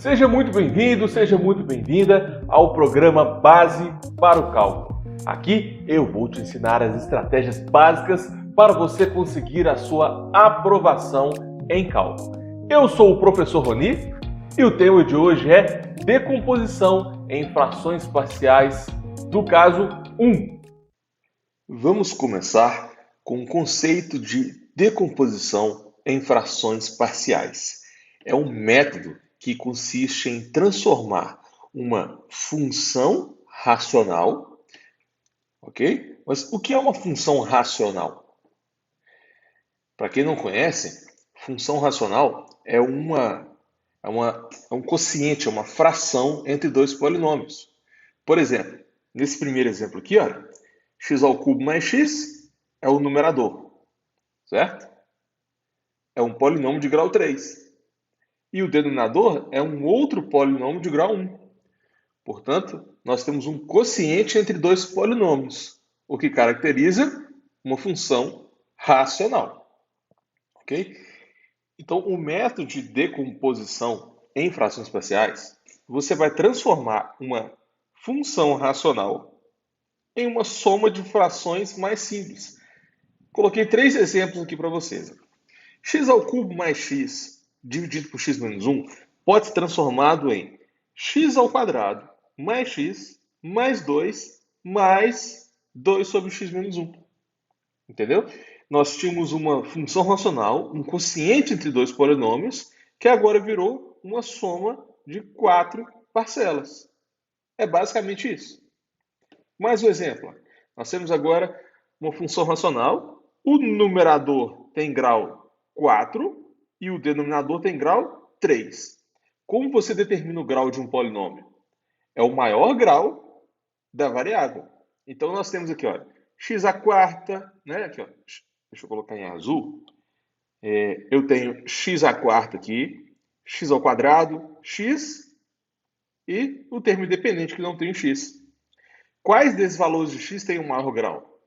Seja muito bem-vindo, seja muito bem-vinda ao programa Base para o Cálculo. Aqui eu vou te ensinar as estratégias básicas para você conseguir a sua aprovação em cálculo. Eu sou o professor Roni e o tema de hoje é decomposição em frações parciais do caso 1. Vamos começar com o conceito de decomposição em frações parciais. É um método que consiste em transformar uma função racional, ok? Mas o que é uma função racional? Para quem não conhece, função racional é um quociente, é uma fração entre dois polinômios. Por exemplo, nesse primeiro exemplo aqui, olha, x ao cubo mais x é o numerador, certo? É um polinômio de grau 3. E o denominador é um outro polinômio de grau 1. Portanto, nós temos um quociente entre dois polinômios, o que caracteriza uma função racional. Ok? Então, o método de decomposição em frações parciais, você vai transformar uma função racional em uma soma de frações mais simples. Coloquei 3 exemplos aqui para vocês. X ao cubo mais x dividido por x menos 1 pode ser transformado em x ao quadrado mais x mais 2 mais 2 sobre x menos 1. Entendeu? Nós tínhamos uma função racional, um quociente entre dois polinômios, que agora virou uma soma de 4 parcelas. É basicamente isso. Mais um exemplo. Nós temos agora uma função racional. O numerador tem grau 4 e o denominador tem grau 3. Como você determina o grau de um polinômio? É o maior grau da variável. Então nós temos aqui, olha, x à quarta, né? Aqui, ó, deixa eu colocar em azul. Eu tenho x à quarta aqui, x ao quadrado, x e o termo independente que não tem x. Quais desses valores de x têm o maior grau?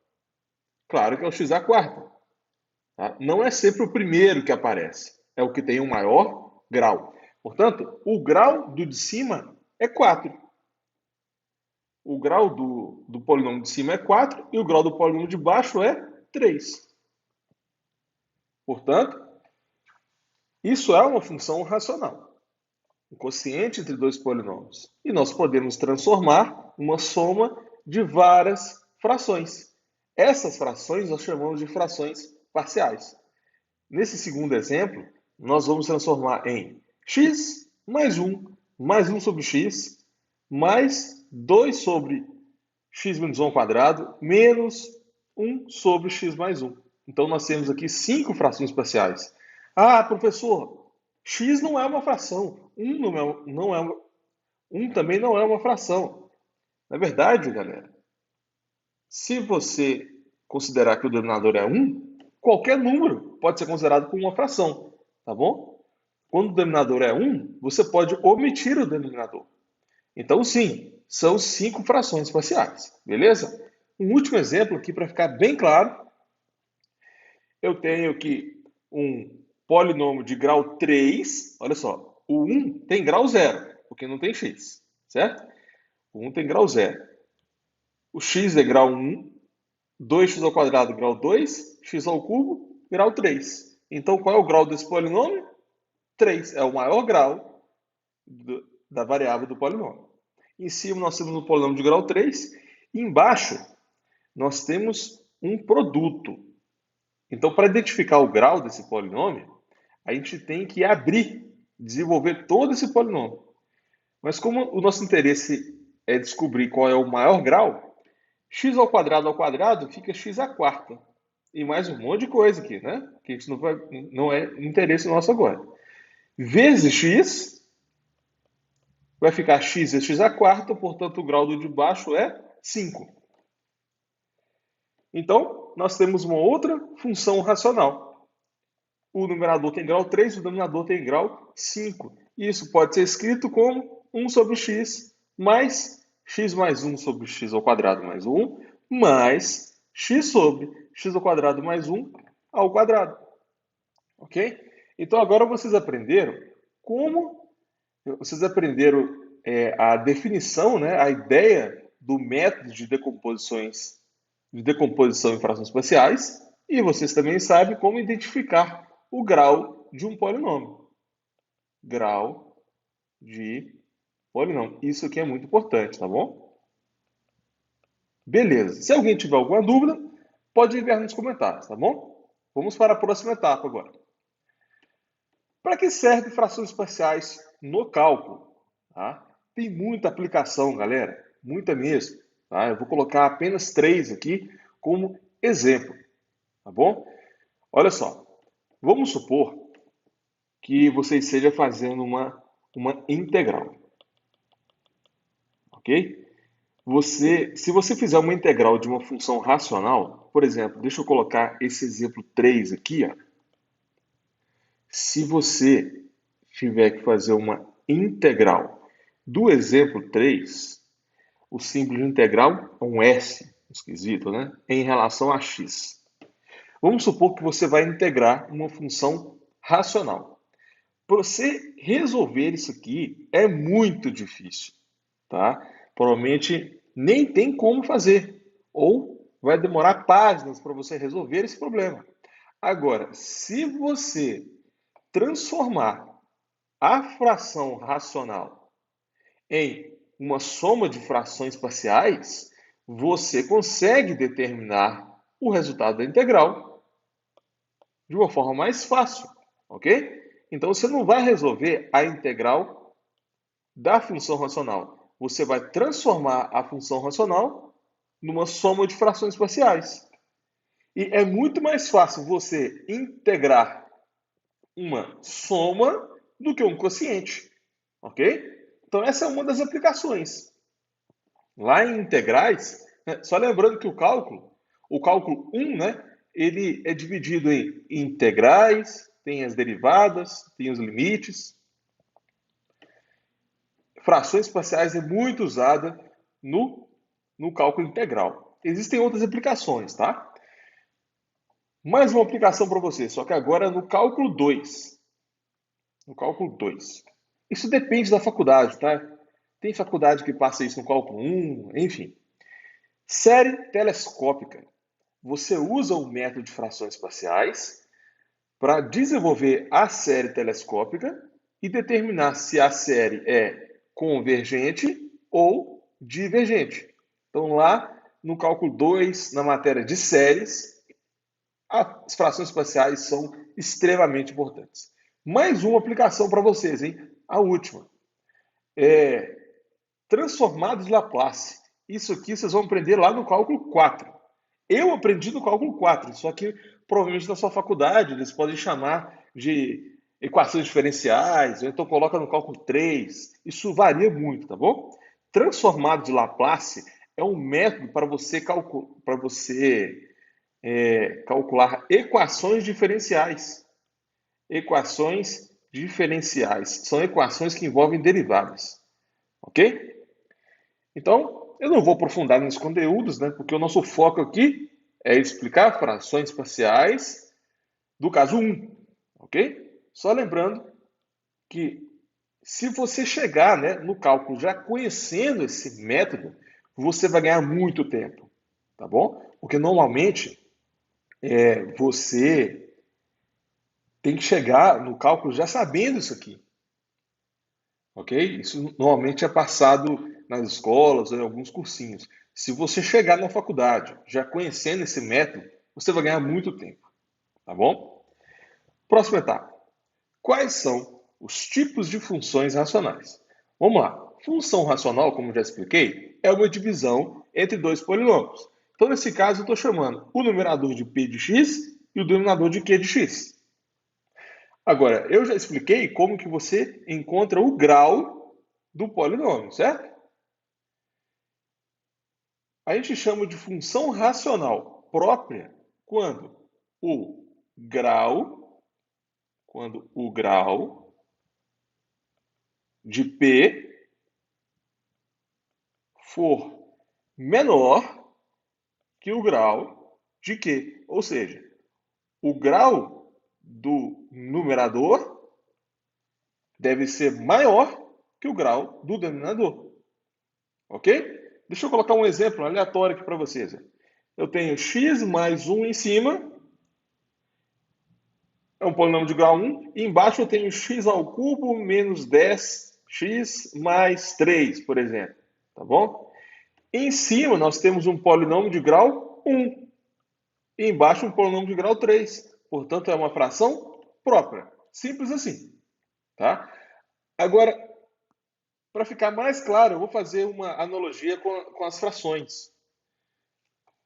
Claro que é o x à quarta. Tá? Não é sempre o primeiro que aparece, é o que tem o maior grau. Portanto, o grau do de cima é 4. O grau do polinômio de cima é 4 e o grau do polinômio de baixo é 3. Portanto, isso é uma função racional, um quociente entre dois polinômios. E nós podemos transformar uma soma de várias frações. Essas frações nós chamamos de frações parciais. Nesse segundo exemplo, nós vamos transformar em x mais 1 sobre x, mais 2 sobre x menos 1 ao quadrado, menos 1 sobre x mais 1. Então, nós temos aqui 5 frações parciais. Ah, professor, x não é uma fração, 1 também não é uma fração. Na verdade, galera, se você considerar que o denominador é 1, qualquer número pode ser considerado como uma fração, tá bom? Quando o denominador é 1, você pode omitir o denominador. Então, sim, são 5 frações parciais, beleza? Um último exemplo aqui para ficar bem claro. Eu tenho aqui um polinômio de grau 3. Olha só, o 1 tem grau 0, porque não tem x, certo? O 1 tem grau 0. O x é grau 1, 2x ao quadrado grau 2, x ao cubo grau 3. Então, qual é o grau desse polinômio? 3. É o maior grau da variável do polinômio. Em cima nós temos um polinômio de grau 3. E embaixo nós temos um produto. Então, para identificar o grau desse polinômio, a gente tem que abrir, desenvolver todo esse polinômio. Mas como o nosso interesse é descobrir qual é o maior grau, x ao quadrado fica x à quarta. E mais um monte de coisa aqui, né? Que isso não é interesse nosso agora. Vezes x, vai ficar x vezes x à quarta, portanto o grau do de baixo é 5. Então, nós temos uma outra função racional. O numerador tem grau 3, o denominador tem grau 5. Isso pode ser escrito como 1 sobre x mais 1 sobre x ao quadrado mais 1, mais x sobre x ao quadrado mais 1 ao quadrado. Ok? Então, agora vocês aprenderam como Vocês aprenderam a definição, né, a ideia do método de decomposição em frações parciais, e vocês também sabem como identificar o grau de um polinômio. Grau de polinômio. Isso aqui é muito importante, tá bom? Beleza. Se alguém tiver alguma dúvida, pode enviar nos comentários, tá bom? Vamos para a próxima etapa agora. Para que servem frações parciais no cálculo? Tá? Tem muita aplicação, galera, muita mesmo. Tá? Eu vou colocar apenas 3 aqui como exemplo, tá bom? Olha só, vamos supor que você esteja fazendo uma integral, ok? Se você fizer uma integral de uma função racional, por exemplo, deixa eu colocar esse exemplo 3 aqui, ó. Se você tiver que fazer uma integral do exemplo 3, o símbolo de integral é um S, esquisito, né? Em relação a x. Vamos supor que você vai integrar uma função racional. Para você resolver isso aqui é muito difícil, tá? Provavelmente nem tem como fazer, ou vai demorar páginas para você resolver esse problema. Agora, se você transformar a fração racional em uma soma de frações parciais, você consegue determinar o resultado da integral de uma forma mais fácil, ok? Então você não vai resolver a integral da função racional. Você vai transformar a função racional numa soma de frações parciais. E é muito mais fácil você integrar uma soma do que um quociente, ok? Então essa é uma das aplicações. Lá em integrais, né, só lembrando que o cálculo 1, né, ele é dividido em integrais, tem as derivadas, tem os limites. Frações parciais é muito usada no cálculo integral. Existem outras aplicações, tá? Mais uma aplicação para você, só que agora no cálculo 2. No cálculo 2. Isso depende da faculdade, tá? Tem faculdade que passa isso no cálculo 1, enfim. Série telescópica. Você usa o método de frações parciais para desenvolver a série telescópica e determinar se a série é convergente ou divergente. Então, lá no cálculo 2, na matéria de séries, as frações parciais são extremamente importantes. Mais uma aplicação para vocês, hein? A última. Transformados de Laplace. Isso aqui vocês vão aprender lá no cálculo 4. Eu aprendi no cálculo 4, só que provavelmente na sua faculdade eles podem chamar de equações diferenciais, ou então coloca no cálculo 3. Isso varia muito, tá bom? Transformado de Laplace é um método para você, calcular equações diferenciais. Equações diferenciais são equações que envolvem derivadas, ok? Então, eu não vou aprofundar nos conteúdos, né, porque o nosso foco aqui é explicar frações parciais do caso 1, ok? Só lembrando que se você chegar, né, no cálculo já conhecendo esse método, você vai ganhar muito tempo, tá bom? Porque normalmente você tem que chegar no cálculo já sabendo isso aqui, ok? Isso normalmente é passado nas escolas ou em alguns cursinhos. Se você chegar na faculdade já conhecendo esse método, você vai ganhar muito tempo, tá bom? Próxima etapa. Quais são os tipos de funções racionais? Vamos lá. Função racional, como já expliquei, é uma divisão entre dois polinômios. Então, nesse caso, eu estou chamando o numerador de p de x e o denominador de q de x. Agora, eu já expliquei como que você encontra o grau do polinômio, certo? A gente chama de função racional própria o grau, quando o grau de P for menor que o grau de Q. Ou seja, o grau do numerador deve ser maior que o grau do denominador. Ok? Deixa eu colocar um exemplo aleatório aqui para vocês. Eu tenho x mais 1 em cima, é um polinômio de grau 1, e embaixo eu tenho x ao cubo menos 10x mais 3, por exemplo. Tá bom? Em cima nós temos um polinômio de grau 1, e embaixo um polinômio de grau 3. Portanto, é uma fração própria. Simples assim. Tá? Agora, para ficar mais claro, eu vou fazer uma analogia com as frações.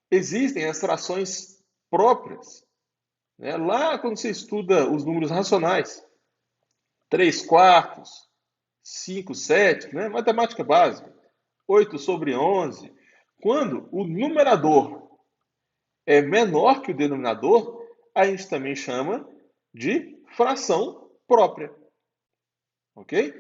Existem as frações próprias, né? Lá quando você estuda os números racionais, 3 quartos, 5 sétimos, né? Matemática básica, 8 sobre 11. Quando o numerador é menor que o denominador, a gente também chama de fração própria. Ok?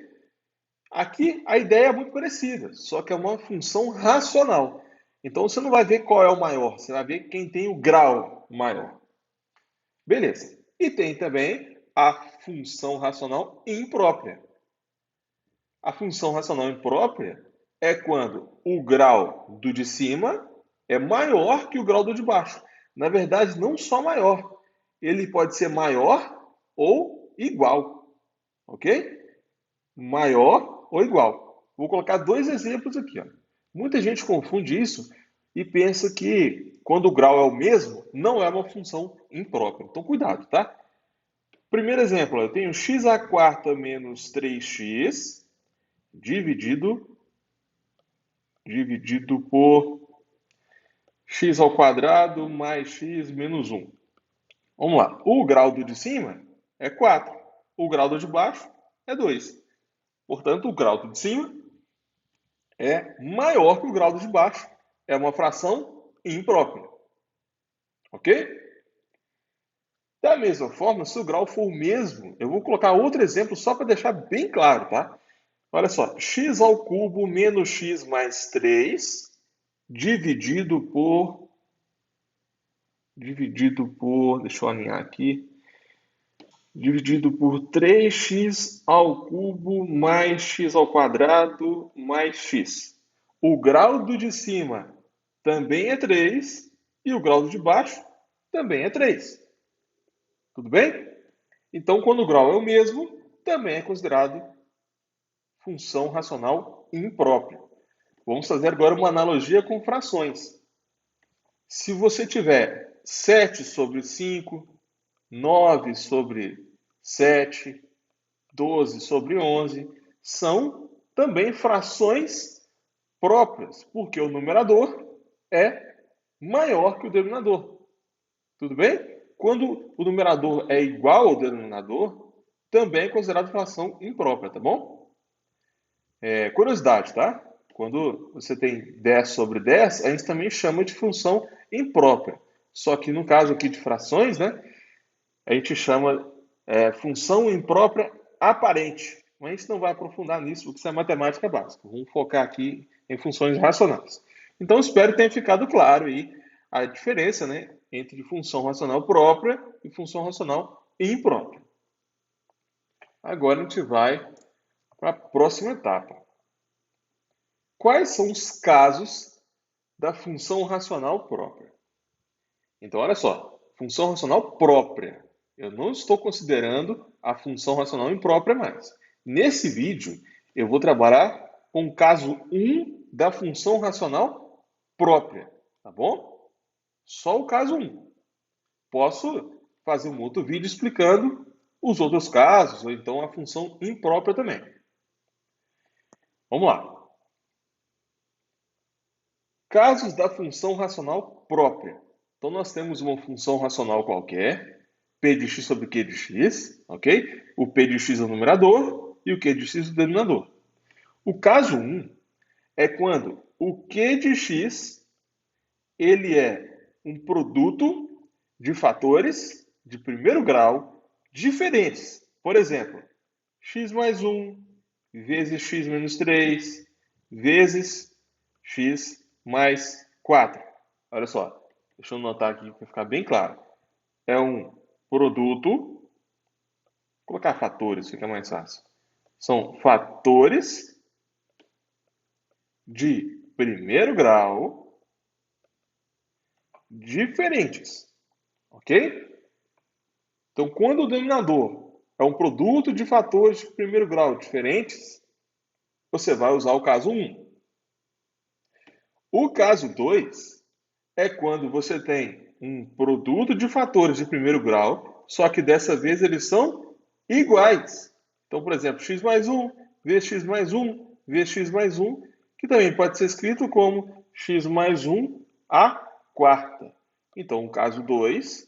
Aqui a ideia é muito parecida, só que é uma função racional. Então você não vai ver qual é o maior, você vai ver quem tem o grau maior. Beleza. E tem também a função racional imprópria. A função racional imprópria é quando o grau do de cima é maior que o grau do de baixo. Na verdade, não só maior, ele pode ser maior ou igual. Ok? Maior ou igual. Vou colocar dois exemplos aqui. Ó. Muita gente confunde isso e pensa que quando o grau é o mesmo, não é uma função imprópria. Então, cuidado, tá? Primeiro exemplo, eu tenho x à quarta menos 3x dividido por x ao quadrado mais x menos 1. Vamos lá. O grau do de cima é 4. O grau do de baixo é 2. Portanto, o grau do de cima é maior que o grau do de baixo. É uma fração imprópria. Ok? Da mesma forma, se o grau for o mesmo, eu vou colocar outro exemplo só para deixar bem claro, tá? Olha só, x ao cubo menos x mais 3 deixa eu alinhar aqui, dividido por 3x ao cubo mais x ao quadrado mais x. O grau do de cima também é 3 e o grau do de baixo também é 3. Tudo bem? Então, quando o grau é o mesmo, também é considerado função racional imprópria. Vamos fazer agora uma analogia com frações. Se você tiver 7 sobre 5, 9 sobre 7, 12 sobre 11, são também frações próprias, porque o numerador é maior que o denominador. Tudo bem? Quando o numerador é igual ao denominador, também é considerado fração imprópria, tá bom? Curiosidade, tá? Quando você tem 10 sobre 10, a gente também chama de função imprópria. Só que no caso aqui de frações, né, a gente chama função imprópria aparente. Mas a gente não vai aprofundar nisso, porque isso é matemática básica. Vamos focar aqui em funções racionais. Então, espero que tenha ficado claro aí a diferença, né, entre função racional própria e função racional imprópria. Agora a gente vai para a próxima etapa. Quais são os casos da função racional própria? Então, olha só, função racional própria. Eu não estou considerando a função racional imprópria mais. Nesse vídeo, eu vou trabalhar com o caso 1 da função racional própria, tá bom? Só o caso 1. Posso fazer um outro vídeo explicando os outros casos, ou então a função imprópria também. Vamos lá. Casos da função racional própria. Então, nós temos uma função racional qualquer, p de x sobre q de x, ok? O p de x é o numerador e o q de x é o denominador. O caso 1 é quando o q de x ele é um produto de fatores de primeiro grau diferentes. Por exemplo, x mais 1 vezes x menos 3 vezes x mais 4. Olha só, deixa eu anotar aqui para ficar bem claro. É um produto, vou colocar fatores, fica mais fácil. São fatores de primeiro grau diferentes, ok? Então, quando o denominador é um produto de fatores de primeiro grau diferentes, você vai usar o caso 1. O caso 2 é quando você tem um produto de fatores de primeiro grau, só que dessa vez eles são iguais. Então, por exemplo, x mais 1, vezes x mais 1, vezes x mais 1, que também pode ser escrito como x mais 1 à quarta. Então, no caso 2,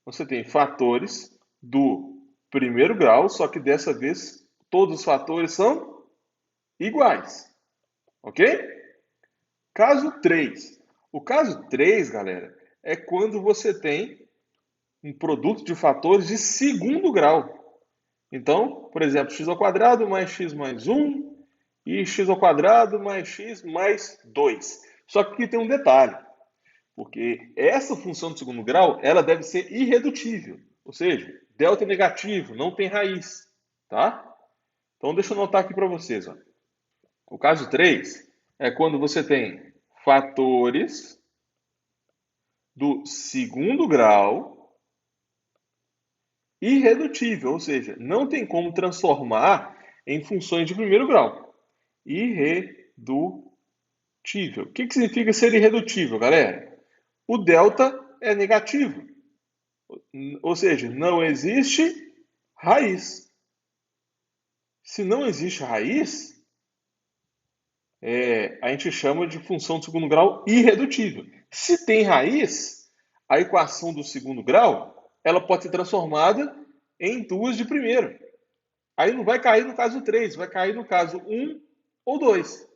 você tem fatores do primeiro grau, só que dessa vez todos os fatores são iguais. Ok? Caso 3. O caso 3, galera, é quando você tem um produto de fatores de segundo grau. Então, por exemplo, x ao quadrado mais x mais 1 e x ao quadrado mais x mais 2. Só que aqui tem um detalhe, porque essa função de segundo grau, ela deve ser irredutível, ou seja, delta negativo, não tem raiz, tá? Então, deixa eu anotar aqui para vocês. Ó. O caso 3 é quando você tem fatores do segundo grau irredutível, ou seja, não tem como transformar em funções de primeiro grau. Irredutível. O que significa ser irredutível, galera? O delta é negativo, ou seja, não existe raiz. Se não existe raiz, a gente chama de função de segundo grau irredutível. Se tem raiz, a equação do segundo grau ela pode ser transformada em duas de primeiro. Aí não vai cair no caso 3, vai cair no caso 1 ou 2.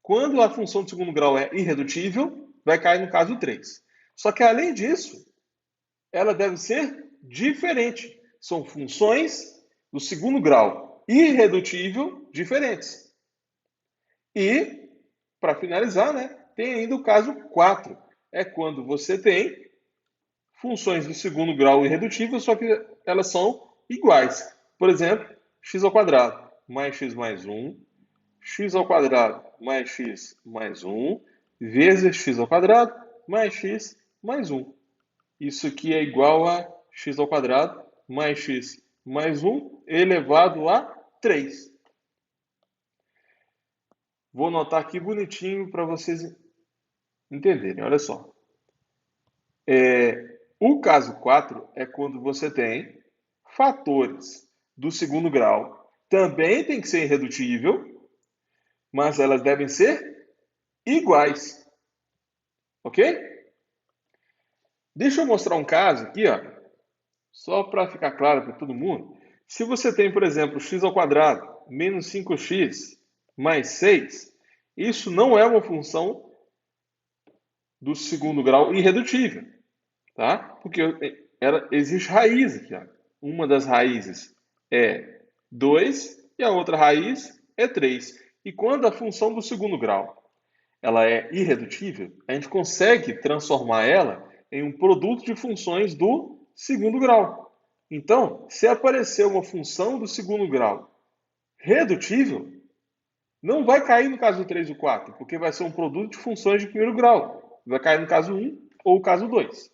Quando a função de segundo grau é irredutível, vai cair no caso 3. Só que além disso, ela deve ser diferente. São funções do segundo grau irredutível diferentes. E, para finalizar, né, tem ainda o caso 4. É quando você tem funções do segundo grau irredutível, só que elas são iguais. Por exemplo, x ao quadrado mais x mais 1, x ao quadrado mais x mais 1, vezes x ao quadrado mais x mais 1. Isso aqui é igual a x ao quadrado mais x mais 1 elevado a 3. Vou anotar aqui bonitinho para vocês entenderem. Olha só. O caso 4 é quando você tem fatores do segundo grau. Também tem que ser irredutível, mas elas devem ser iguais. Ok? Deixa eu mostrar um caso aqui, ó, só para ficar claro para todo mundo. Se você tem, por exemplo, x ao quadrado menos 5x mais 6, isso não é uma função do segundo grau irredutível, tá? Porque existe raiz aqui, ó. Uma das raízes é 2 e a outra raiz é 3. E quando a função do segundo grau ela é irredutível, a gente consegue transformar ela em um produto de funções do segundo grau. Então, se aparecer uma função do segundo grau redutível, não vai cair no caso 3 e 4, porque vai ser um produto de funções de primeiro grau. Vai cair no caso 1 ou caso 2.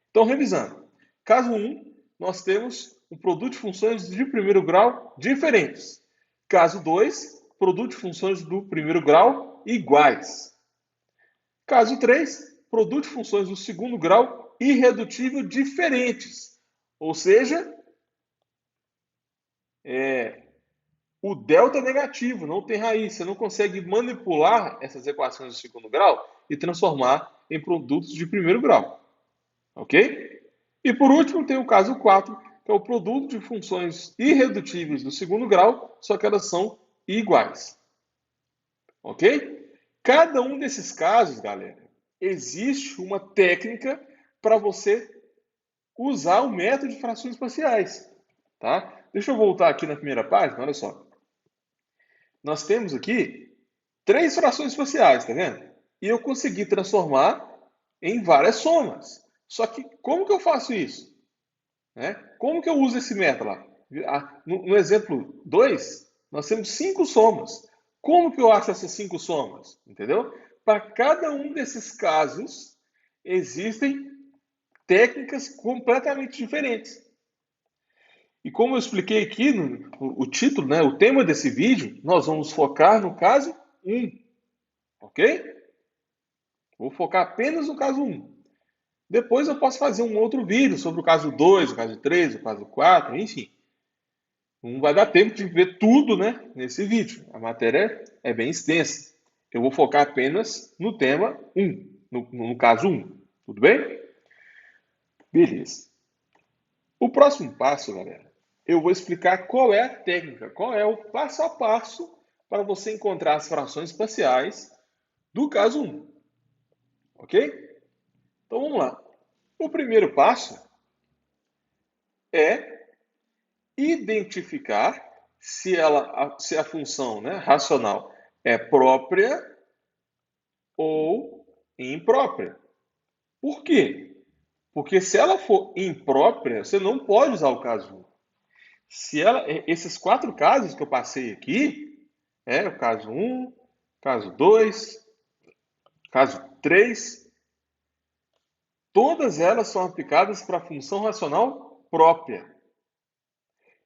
Então, revisando. Caso 1, nós temos um produto de funções de primeiro grau diferentes. Caso 2, produto de funções do primeiro grau iguais. Caso 3, produto de funções do segundo grau irredutível diferentes. Ou seja, o delta é negativo, não tem raiz. Você não consegue manipular essas equações do segundo grau e transformar em produtos de primeiro grau. Ok? E por último, tem o caso 4, que é o produto de funções irredutíveis do segundo grau, só que elas são iguais. Ok? Cada um desses casos, galera, existe uma técnica para você usar o método de frações parciais. Tá? Deixa eu voltar aqui na primeira página, olha só. Nós temos aqui 3 frações parciais, tá vendo? E eu consegui transformar em várias somas. Só que como que eu faço isso? Como que eu uso esse método lá? No exemplo 2, Nós temos 5 somas. Como que eu acho essas 5 somas? Entendeu? Para cada um desses casos, existem técnicas completamente diferentes. E como eu expliquei aqui no título, né, o tema desse vídeo, nós vamos focar no caso 1, ok? Vou focar apenas no caso 1. Depois eu posso fazer um outro vídeo sobre o caso 2, o caso 3, o caso 4, enfim. Não vai dar tempo de ver tudo, né, nesse vídeo. A matéria é bem extensa. Eu vou focar apenas no tema 1, no caso 1. Tudo bem? Beleza. O próximo passo, galera, eu vou explicar qual é a técnica, qual é o passo a passo para você encontrar as frações parciais do caso 1. Ok? Então vamos lá. O primeiro passo é identificar se a função, né, racional é própria ou imprópria. Por quê? Porque se ela for imprópria, você não pode usar o caso 1. Esses 4 casos que eu passei aqui, o caso 1, caso 2, caso 3, todas elas são aplicadas para a função racional própria.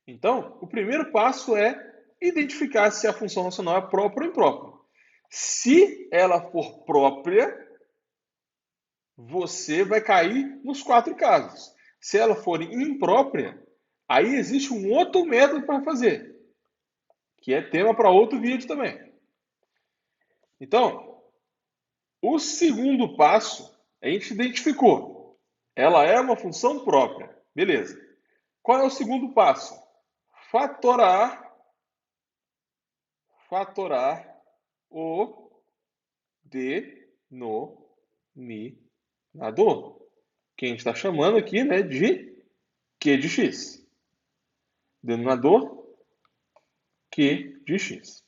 Então, o primeiro passo é identificar se a função racional é própria ou imprópria. Se ela for própria, você vai cair nos 4 casos. Se ela for imprópria, aí existe um outro método para fazer, que é tema para outro vídeo também. Então, o segundo passo, a gente identificou. Ela é uma função própria. Beleza. Qual é o segundo passo? Fatorar o denominador, que a gente está chamando aqui, né, de Q de x. Denominador Q de x.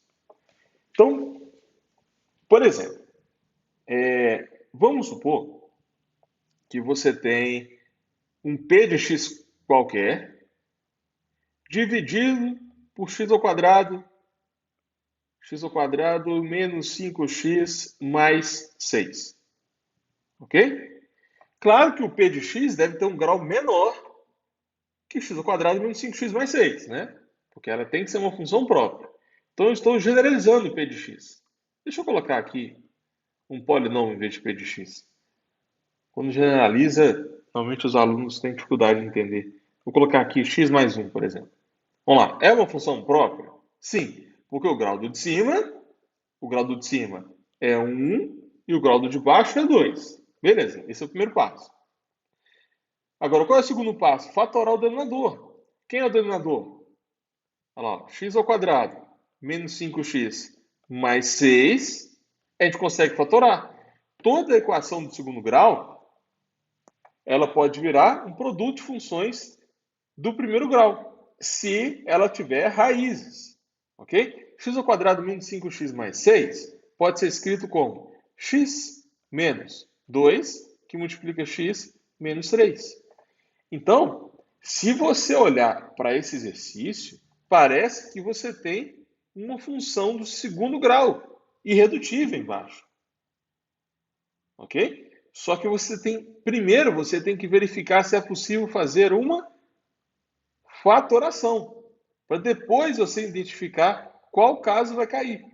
Então, por exemplo, vamos supor que você tem um P de x qualquer dividido por x ao quadrado menos 5x mais 6. Ok? Claro que o P de x deve ter um grau menor que x ao quadrado menos 5x mais 6, né? Porque ela tem que ser uma função própria. Então eu estou generalizando o P de x. Deixa eu colocar aqui um polinômio em vez de P de x. Quando generaliza, normalmente os alunos têm dificuldade de entender. Vou colocar aqui x mais 1, por exemplo. Vamos lá. É uma função própria? Sim, porque o grau do de cima é 1 e o grau do de baixo é 2. Beleza, esse é o primeiro passo. Agora, qual é o segundo passo? Fatorar o denominador. Quem é o denominador? Olha lá, x ao quadrado menos 5x mais 6, a gente consegue fatorar. Toda a equação do segundo grau, ela pode virar um produto de funções do primeiro grau, se ela tiver raízes. Ok? X ao quadrado menos 5x mais 6 pode ser escrito como x menos 2, que multiplica x menos 3. Então, se você olhar para esse exercício, parece que você tem uma função do segundo grau, irredutível embaixo. Ok? Só que primeiro você tem que verificar se é possível fazer uma fatoração, para depois você identificar qual caso vai cair.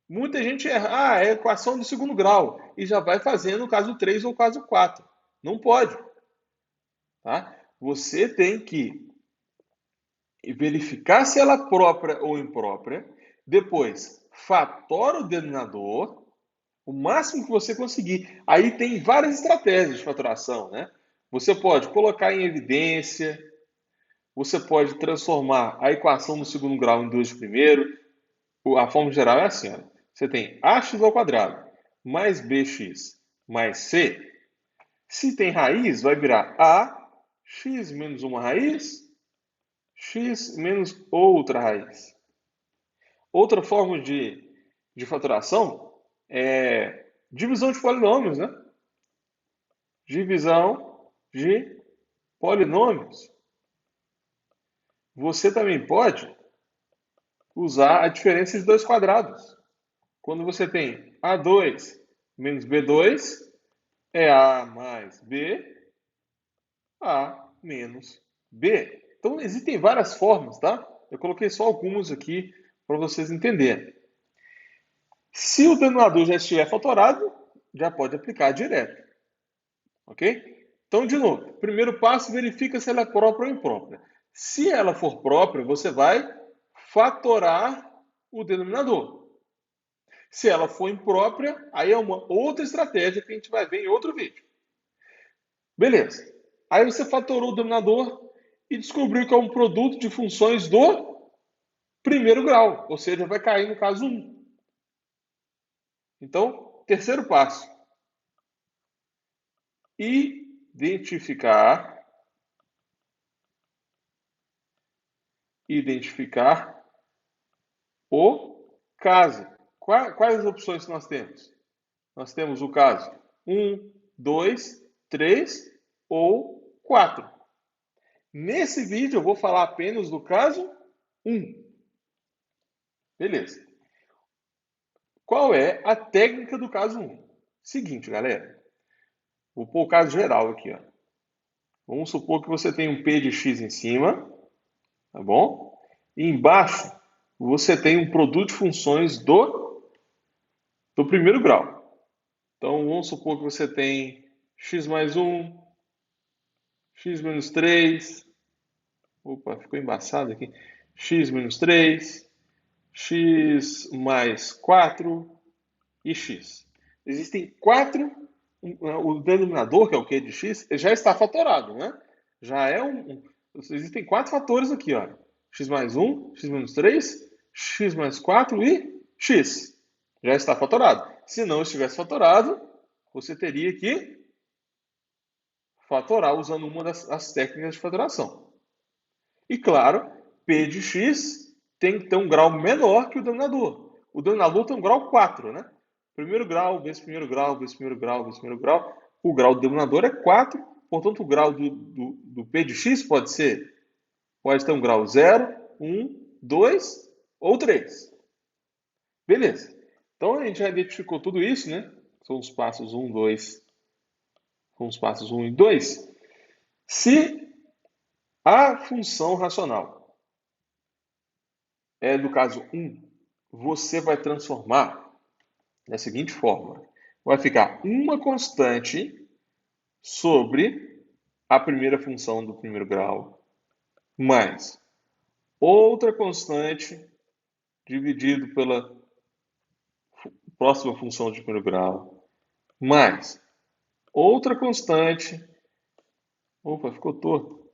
Muita gente erra, é a equação do segundo grau, e já vai fazendo o caso 3 ou o caso 4. Não pode. Tá? Você tem que verificar se ela é própria ou imprópria, depois fatora o denominador, o máximo que você conseguir. Aí tem várias estratégias de fatoração, né? Você pode colocar em evidência, você pode transformar a equação do segundo grau em 2 de primeiro. A forma geral é assim, ó. Você tem ax ao quadrado mais bx mais c. Se tem raiz, vai virar a x menos uma raiz, x menos outra raiz. Outra forma de fatoração é divisão de polinômios, né? Divisão de polinômios. Você também pode usar a diferença de dois quadrados. Quando você tem A2 menos B2, é A mais B, A menos B. Então, existem várias formas, tá? Eu coloquei só algumas aqui para vocês entenderem. Se o denominador já estiver fatorado, já pode aplicar direto. Ok? Então, de novo, primeiro passo, verifica se ela é própria ou imprópria. Se ela for própria, você vai fatorar o denominador. Se ela for imprópria, aí é uma outra estratégia que a gente vai ver em outro vídeo. Beleza. Aí você fatorou o denominador e descobriu que é um produto de funções do primeiro grau, ou seja, vai cair no caso 1. Então, terceiro passo. Identificar o caso. Quais as opções que nós temos? Nós temos o caso 1, 2, 3 ou 4. Nesse vídeo eu vou falar apenas do caso 1. Beleza. Qual é a técnica do caso 1? Seguinte, galera. Vou pôr o caso geral aqui, ó. Vamos supor que você tem um P de x em cima, tá bom? E embaixo você tem um produto de funções do primeiro grau. Então vamos supor que você tem x mais 1, x menos 3, opa, ficou embaçado aqui, x menos 3, x mais 4 e x. Existem quatro, o denominador, que é o q de x, já está fatorado, né? Já é existem quatro fatores aqui, ó. X mais 1, x menos 3, x mais 4 e x. Já está fatorado. Se não estivesse fatorado, você teria que fatorar usando uma das técnicas de fatoração. E claro, P de x tem que ter um grau menor que o denominador. O denominador tem um grau 4, né? Primeiro grau, vezes primeiro grau, vezes primeiro grau, vezes primeiro grau. O grau do denominador é 4, portanto o grau do P de x pode ter um grau 0, 1, 2 ou 3. Beleza. Então a gente já identificou tudo isso, né? São os passos 1, 2. São os passos 1 e 2. Se a função racional é do caso 1, você vai transformar da seguinte forma. Vai ficar uma constante sobre a primeira função do primeiro grau, mais outra constante dividido pela próxima função de primeiro grau, mais outra constante. Opa, ficou torto.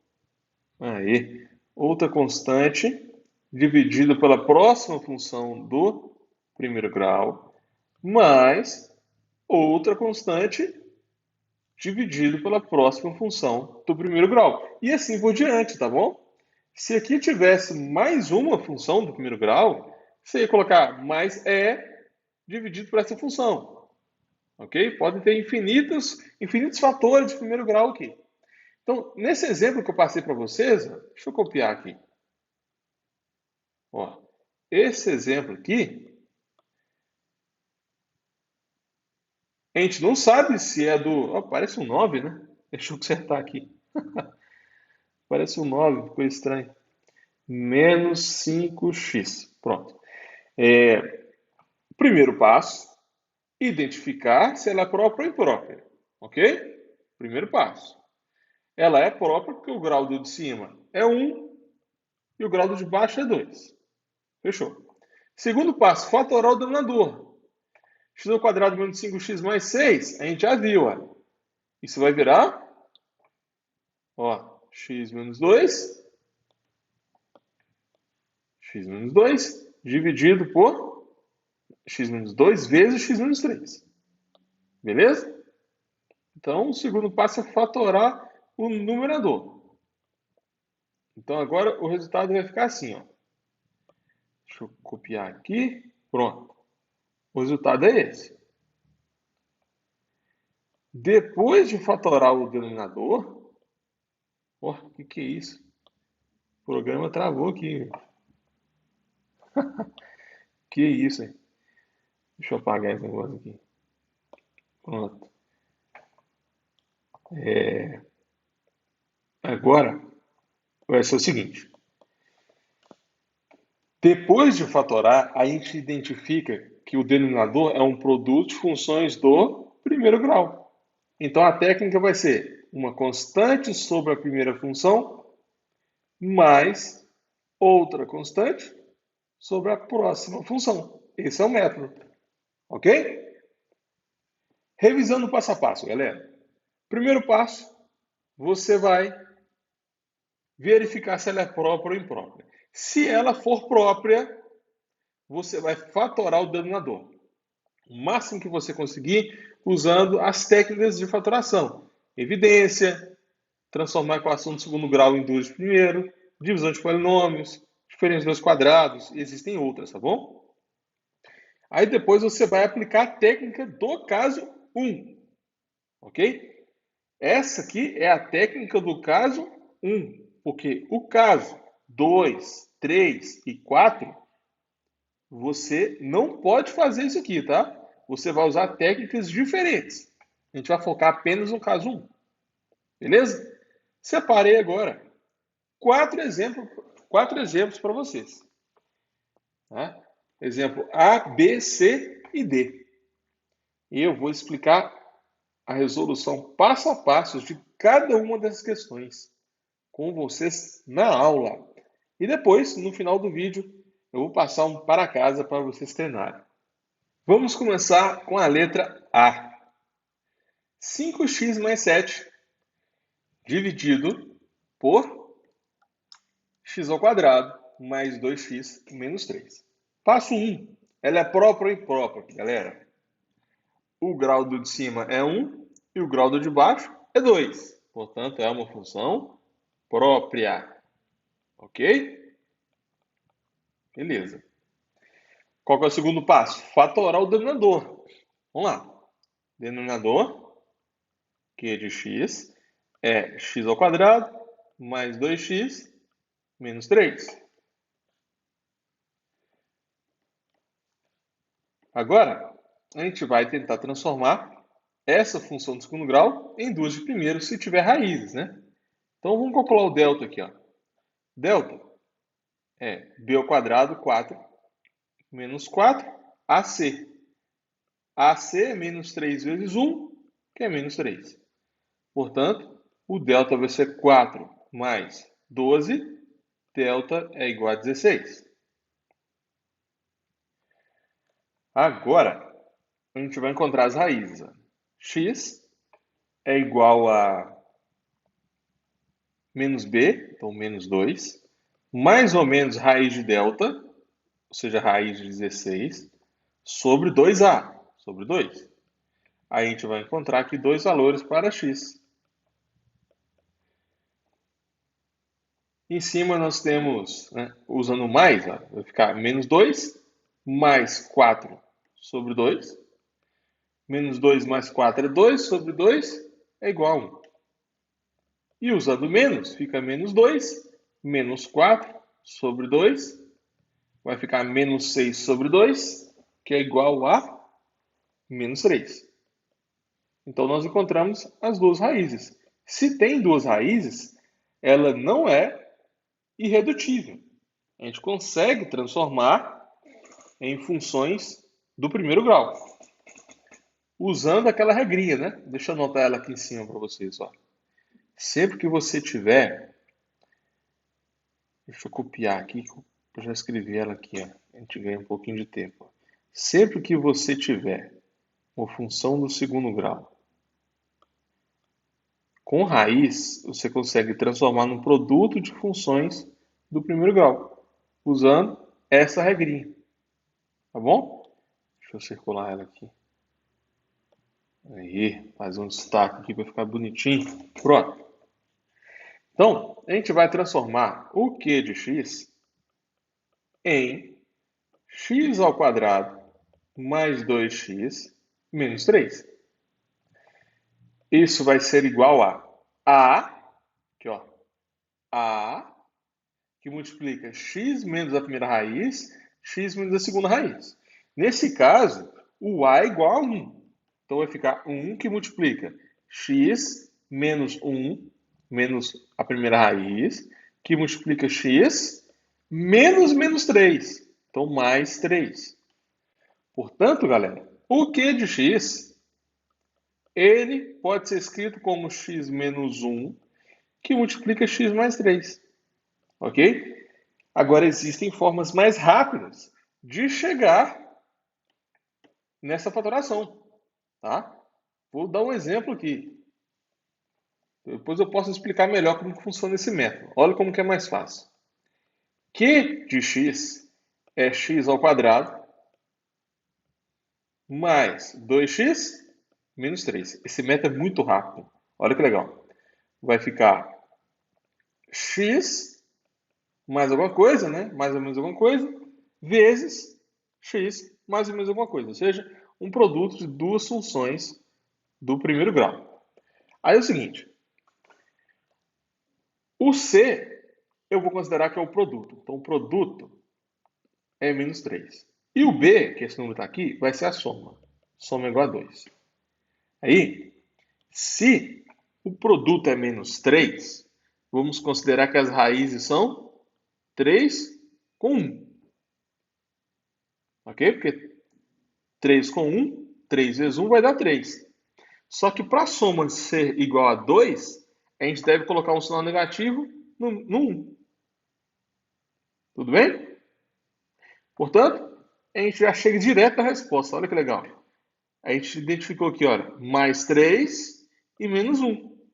Aí. Outra constante dividido pela próxima função do primeiro grau, mais outra constante dividido pela próxima função do primeiro grau. E assim por diante, tá bom? Se aqui tivesse mais uma função do primeiro grau, você ia colocar mais E dividido por essa função. Ok? Podem ter infinitos fatores de primeiro grau aqui. Então, nesse exemplo que eu passei para vocês, deixa eu copiar aqui. Ó, esse exemplo aqui, a gente não sabe se é do... Oh, parece um 9, né? Deixa eu consertar aqui. Parece um 9, ficou estranho. Menos 5x. Pronto. Primeiro passo, identificar se ela é própria ou imprópria. Ok? Primeiro passo. Ela é própria porque o grau do de cima é 1 e o grau do de baixo é 2. Fechou. Segundo passo, fatorar o denominador. X ao quadrado menos 5x mais 6, a gente já viu. Ó. Isso vai virar x menos 2 dividido por x menos 2 vezes x menos 3. Beleza? Então, o segundo passo é fatorar o numerador. Então, agora o resultado vai ficar assim. Ó. Deixa eu copiar aqui. Pronto. O resultado é esse. Depois de fatorar o denominador... O que é isso? O programa travou aqui. Que isso, hein? Deixa eu apagar esse negócio aqui. Pronto. Agora vai ser o seguinte. Depois de fatorar, a gente identifica que o denominador é um produto de funções do primeiro grau. Então a técnica vai ser uma constante sobre a primeira função mais outra constante sobre a próxima função. Esse é o método, ok? Revisando passo a passo, galera. Primeiro passo, você vai verificar se ela é própria ou imprópria. Se ela for própria, você vai fatorar o denominador. O máximo que você conseguir usando as técnicas de fatoração. Evidência, transformar a equação de segundo grau em duas de primeiro, divisão de polinômios, diferença de dois quadrados, existem outras, tá bom? Aí depois você vai aplicar a técnica do caso 1, ok? Essa aqui é a técnica do caso 1, porque o caso 2, 3 e 4, você não pode fazer isso aqui, tá? Você vai usar técnicas diferentes. A gente vai focar apenas no caso 1, beleza? Separei agora quatro exemplos para vocês. Tá? Exemplo A, B, C e D. E eu vou explicar a resolução passo a passo de cada uma dessas questões com vocês na aula. E depois, no final do vídeo, eu vou passar um para casa para vocês treinarem. Vamos começar com a letra A. 5x mais 7 dividido por x ao quadrado mais 2x menos 3. Passo 1. Ela é própria ou imprópria, galera? O grau do de cima é 1 e o grau do de baixo é 2. Portanto, é uma função própria. Ok? Beleza. Qual que é o segundo passo? Fatorar o denominador. Vamos lá. Denominador, que é de x, é x ao quadrado mais 2x menos 3. Agora, a gente vai tentar transformar essa função de segundo grau em duas de primeiro se tiver raízes, né? Então, vamos calcular o delta aqui, ó. Delta é b ao quadrado, 4, menos 4, AC. AC é menos 3 vezes 1, que é menos 3. Portanto, o delta vai ser 4 mais 12, delta é igual a 16. Agora, a gente vai encontrar as raízes. X é igual a menos b, então menos 2, mais ou menos raiz de delta, ou seja, raiz de 16, sobre 2a, sobre 2. Aí a gente vai encontrar aqui dois valores para x. Em cima nós temos, né, usando mais, ó, vai ficar menos 2 mais 4 sobre 2. Menos 2 mais 4 é 2 sobre 2 é igual a 1. E usando menos, fica menos 2, menos 4 sobre 2, vai ficar menos 6 sobre 2, que é igual a menos 3. Então nós encontramos as duas raízes. Se tem duas raízes, ela não é irredutível. A gente consegue transformar em funções do primeiro grau, usando aquela regrinha, né? Deixa eu anotar ela aqui em cima para vocês. Ó. Sempre que você tiver, deixa eu copiar aqui, eu já escrevi ela aqui, ó. A gente ganha um pouquinho de tempo. Ó. Sempre que você tiver uma função do segundo grau com raiz, você consegue transformar num produto de funções do primeiro grau, usando essa regrinha. Tá bom? Deixa eu circular ela aqui. Aí, fazer um destaque aqui para ficar bonitinho. Pronto. Então, a gente vai transformar o Q de x em x ao quadrado mais 2x menos 3. Isso vai ser igual a aqui ó, a, que multiplica x menos a primeira raiz, x menos a segunda raiz. Nesse caso, o a é igual a 1. Então vai ficar 1 que multiplica x menos 1 menos a primeira raiz, que multiplica x menos 3. Então, mais 3. Portanto, galera, o Q de x, ele pode ser escrito como x menos 1, que multiplica x mais 3. Ok? Agora, existem formas mais rápidas de chegar nessa fatoração. Tá? Vou dar um exemplo aqui. Depois eu posso explicar melhor como que funciona esse método. Olha como que é mais fácil. Q de x é x ao quadrado mais 2x menos 3. Esse método é muito rápido. Olha que legal. Vai ficar x mais alguma coisa, né? Mais ou menos alguma coisa, vezes x mais ou menos alguma coisa. Ou seja, um produto de duas funções do primeiro grau. Aí é o seguinte. O c eu vou considerar que é o produto. Então, o produto é menos 3. E o b, que esse número está aqui, vai ser a soma. Soma é igual a 2. Aí, se o produto é menos 3, vamos considerar que as raízes são 3 com 1. Ok? Porque 3 com 1, 3 vezes 1 vai dar 3. Só que para a soma ser igual a 2, a gente deve colocar um sinal negativo no 1. Tudo bem? Portanto, a gente já chega direto à resposta. Olha que legal. A gente identificou aqui, olha, mais 3 e menos 1.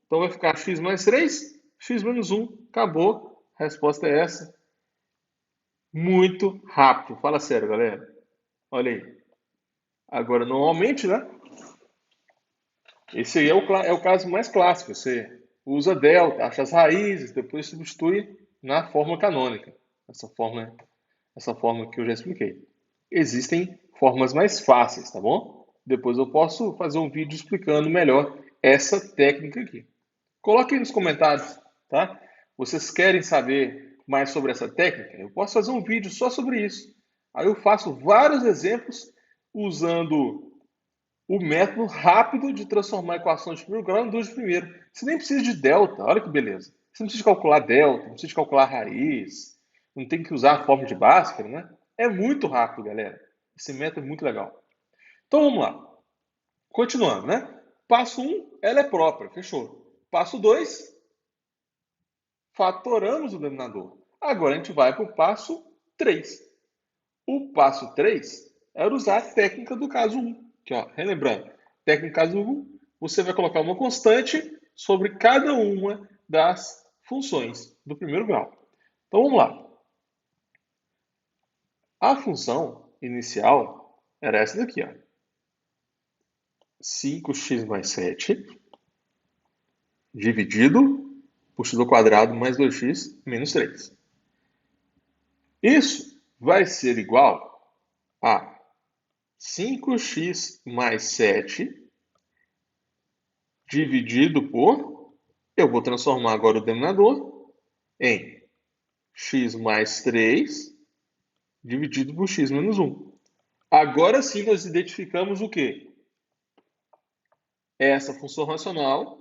Então vai ficar x mais 3, x menos 1. Acabou. A resposta é essa. Muito rápido. Fala sério, galera. Olha aí. Agora, normalmente, né? Esse aí é o caso mais clássico. Você usa delta, acha as raízes, depois substitui na forma canônica. Essa forma que eu já expliquei. Existem formas mais fáceis, tá bom? Depois eu posso fazer um vídeo explicando melhor essa técnica aqui. Coloque aí nos comentários, tá? Vocês querem saber mais sobre essa técnica? Eu posso fazer um vídeo só sobre isso. Aí eu faço vários exemplos usando o método rápido de transformar equações de primeiro grau em duas de primeiro. Você nem precisa de delta, olha que beleza. Você não precisa de calcular delta, não precisa de calcular raiz, não tem que usar a forma de Bhaskara, né? É muito rápido, galera. Esse método é muito legal. Então vamos lá. Continuando, né? Passo 1, ela é própria, fechou. Passo 2, fatoramos o denominador. Agora a gente vai para o passo 3. O passo 3 era usar a técnica do caso 1. Aqui, ó, relembrando, técnica do caso 1, você vai colocar uma constante sobre cada uma das funções do primeiro grau. Então vamos lá. A função inicial era essa daqui, ó. 5x mais 7 dividido por x ao quadrado mais 2x menos 3. Isso vai ser igual a 5x mais 7 dividido por... Eu vou transformar agora o denominador em x mais 3 dividido por x menos 1. Agora sim nós identificamos o quê? Essa função racional.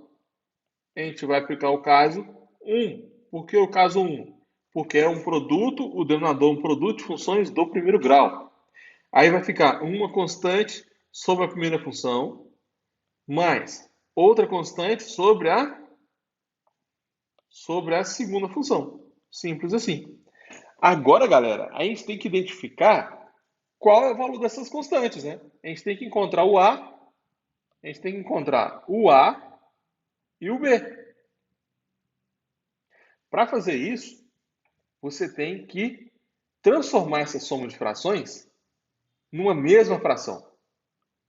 A gente vai aplicar o caso 1. Por que o caso 1? Porque é um produto, o denominador é um produto de funções do primeiro grau. Aí vai ficar uma constante sobre a primeira função, mais outra constante sobre a segunda função. Simples assim. Agora, galera, a gente tem que identificar qual é o valor dessas constantes, né? A gente tem que encontrar o A, e o B. Para fazer isso, você tem que transformar essa soma de frações numa mesma fração,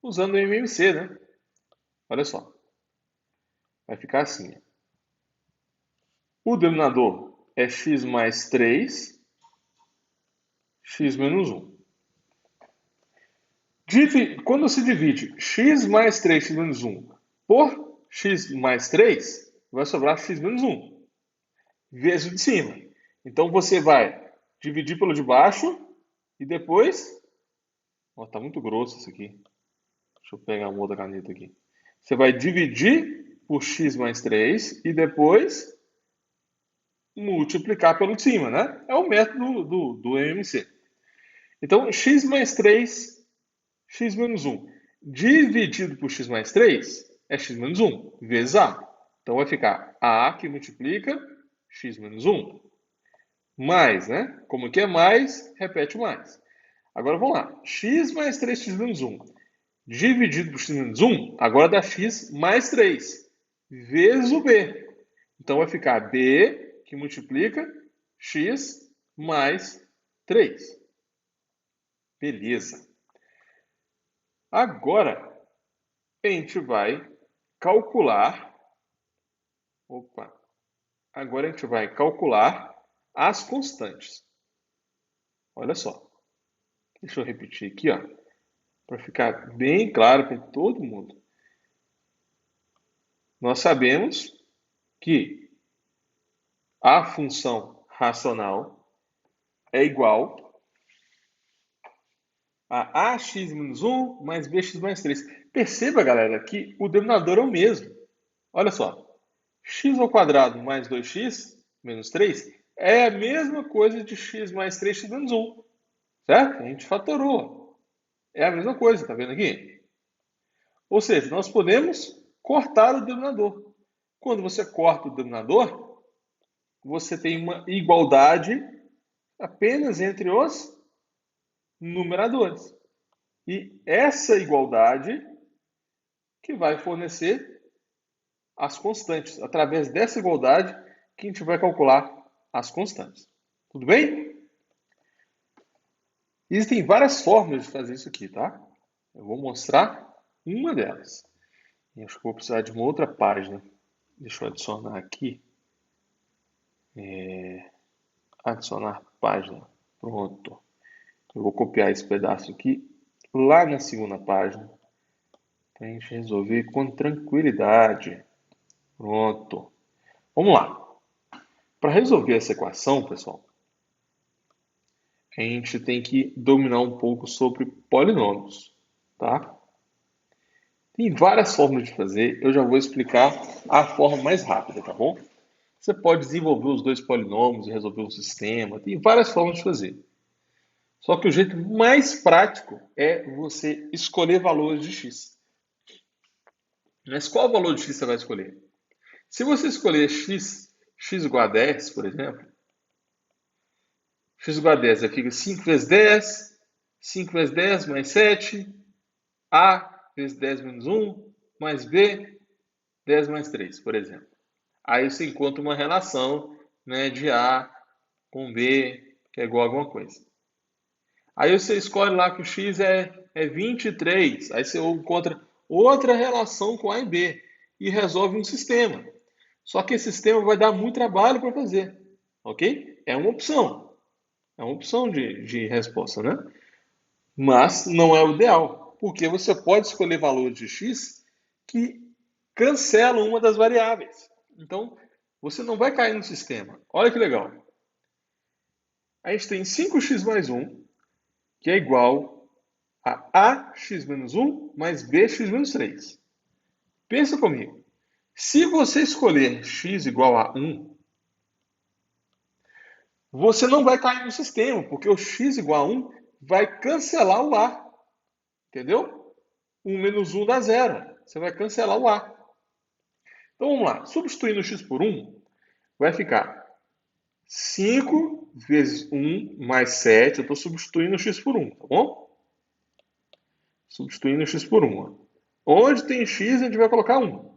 usando o MMC, né? Olha só. Vai ficar assim. O denominador é x mais 3, x menos 1. Quando se divide x mais 3, x menos 1 por x mais 3, vai sobrar x menos 1, vezes o de cima. Então você vai dividir pelo de baixo E depois, ó, tá muito grosso isso aqui. Deixa eu pegar uma outra caneta aqui. Você vai dividir por x mais 3 e depois multiplicar pelo de cima, né? É o método do MMC. Então, x mais 3, x menos 1. Dividido por x mais 3 é x menos 1, vezes a. Então, vai ficar a que multiplica x menos 1. Mais, né? Como que é mais, repete o mais. Agora, vamos lá. X mais 3x menos 1. Dividido por x menos 1, agora dá x mais 3, vezes o b. Então, vai ficar b que multiplica x mais 3. Beleza. Agora, a gente vai calcular. Opa! Agora a gente vai calcular as constantes. Olha só. Deixa eu repetir aqui, ó, para ficar bem claro para todo mundo. Nós sabemos que a função racional é igual a ax menos 1 mais bx mais 3. Perceba, galera, que o denominador é o mesmo. Olha só. X ao quadrado mais 2x menos 3 é a mesma coisa de x mais 3x menos 1. Certo? A gente fatorou. É a mesma coisa, tá vendo aqui? Ou seja, nós podemos cortar o denominador. Quando você corta o denominador, você tem uma igualdade apenas entre os numeradores. E essa igualdade que vai fornecer as constantes. Através dessa igualdade que a gente vai calcular as constantes. Tudo bem? Existem várias formas de fazer isso aqui, tá? Eu vou mostrar uma delas. E acho que vou precisar de uma outra página. Deixa eu adicionar aqui. Adicionar página. Pronto. Eu vou copiar esse pedaço aqui lá na segunda página para a gente resolver com tranquilidade. Pronto. Vamos lá. Para resolver essa equação, pessoal, a gente tem que dominar um pouco sobre polinômios, tá? Tem várias formas de fazer, eu já vou explicar a forma mais rápida, tá bom? Você pode desenvolver os dois polinômios e resolver um sistema, tem várias formas de fazer. Só que o jeito mais prático é você escolher valores de x. Mas qual valor de x você vai escolher? Se você escolher x igual a 10, por exemplo, x igual a 10, aí fica 5 vezes 10, 5 vezes 10 mais 7, a vezes 10 menos 1, mais b, 10 mais 3, por exemplo. Aí você encontra uma relação, né, de a com b, que é igual a alguma coisa. Aí você escolhe lá que o x é 23, aí você encontra outra relação com a e b e resolve um sistema. Só que esse sistema vai dar muito trabalho para fazer, ok? É uma opção de resposta, né? Mas não é o ideal, porque você pode escolher valores de x que cancelam uma das variáveis. Então, você não vai cair no sistema. Olha que legal. A gente tem 5x mais 1, que é igual a ax menos 1 mais bx menos 3. Pensa comigo. Se você escolher x igual a 1, você não vai cair no sistema, porque o x igual a 1 vai cancelar o a. Entendeu? 1 menos 1 dá 0. Você vai cancelar o a. Então vamos lá. Substituindo x por 1, vai ficar 5 vezes 1 mais 7. Eu estou substituindo x por 1, tá bom? Substituindo x por 1. Onde tem x, a gente vai colocar 1.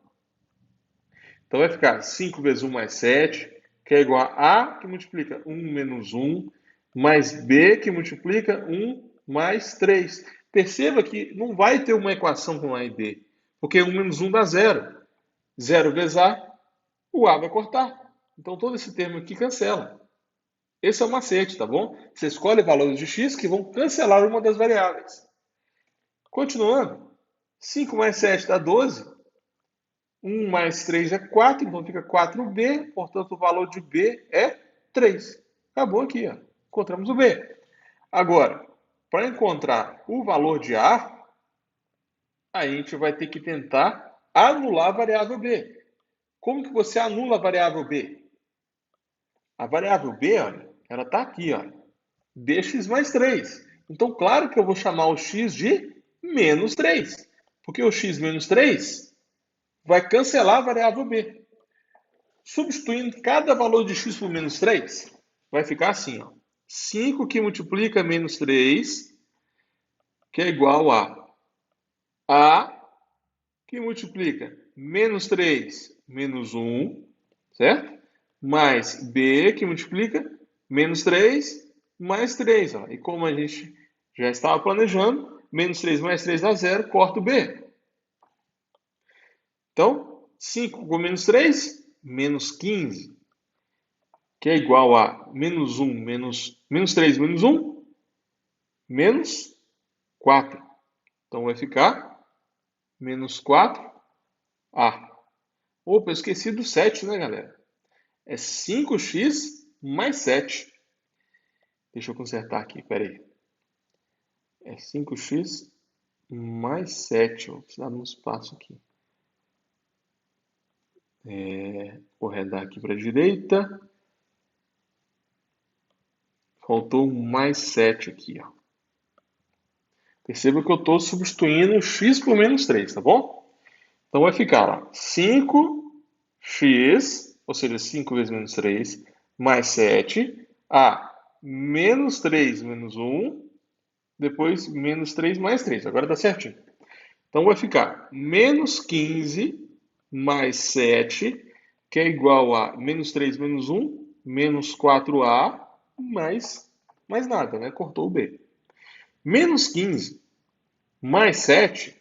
Então vai ficar 5 vezes 1 mais 7, que é igual a A, que multiplica 1 menos 1, mais B, que multiplica 1 mais 3. Perceba que não vai ter uma equação com A e B, porque 1 menos 1 dá 0. 0 vezes A, o A vai cortar. Então todo esse termo aqui cancela. Esse é o macete, tá bom? Você escolhe valores de x que vão cancelar uma das variáveis. Continuando, 5 mais 7 dá 12. 1 mais 3 é 4, então fica 4b, portanto o valor de b é 3. Acabou aqui, ó. Encontramos o b. Agora, para encontrar o valor de A, a gente vai ter que tentar anular a variável B. Como que você anula a variável B? A variável B, olha, ela está aqui, olha, dx mais 3. Então, claro que eu vou chamar o x de menos 3, porque o x menos 3 vai cancelar a variável B. Substituindo cada valor de x por menos 3, vai ficar assim, ó. 5 que multiplica menos 3, que é igual a que multiplica menos 3 menos 1, certo? Mais B que multiplica menos 3 mais 3. Ó. E como a gente já estava planejando, menos 3 mais 3 dá 0, corta o B. Então, 5 com menos 3, menos 15, que é igual a menos 1 menos 3 menos 1, menos 4. Então, vai ficar menos 4A. Opa, eu esqueci do 7, né, galera? É 5x mais 7. Deixa eu consertar aqui, peraí. É 5x mais 7. Vou precisar de um espaço aqui. Vou arredar aqui para a direita. Faltou um mais 7 aqui, ó. Perceba que eu estou substituindo x por menos 3, tá bom? Então vai ficar ó, 5x, ou seja, 5 vezes menos 3, mais 7, a menos 3 menos 1, depois menos 3 mais 3. Agora está certinho. Então vai ficar menos 15 mais 7, que é igual a menos 3 menos 1, menos 4A, mais nada, né? Cortou o B. Menos 15 mais 7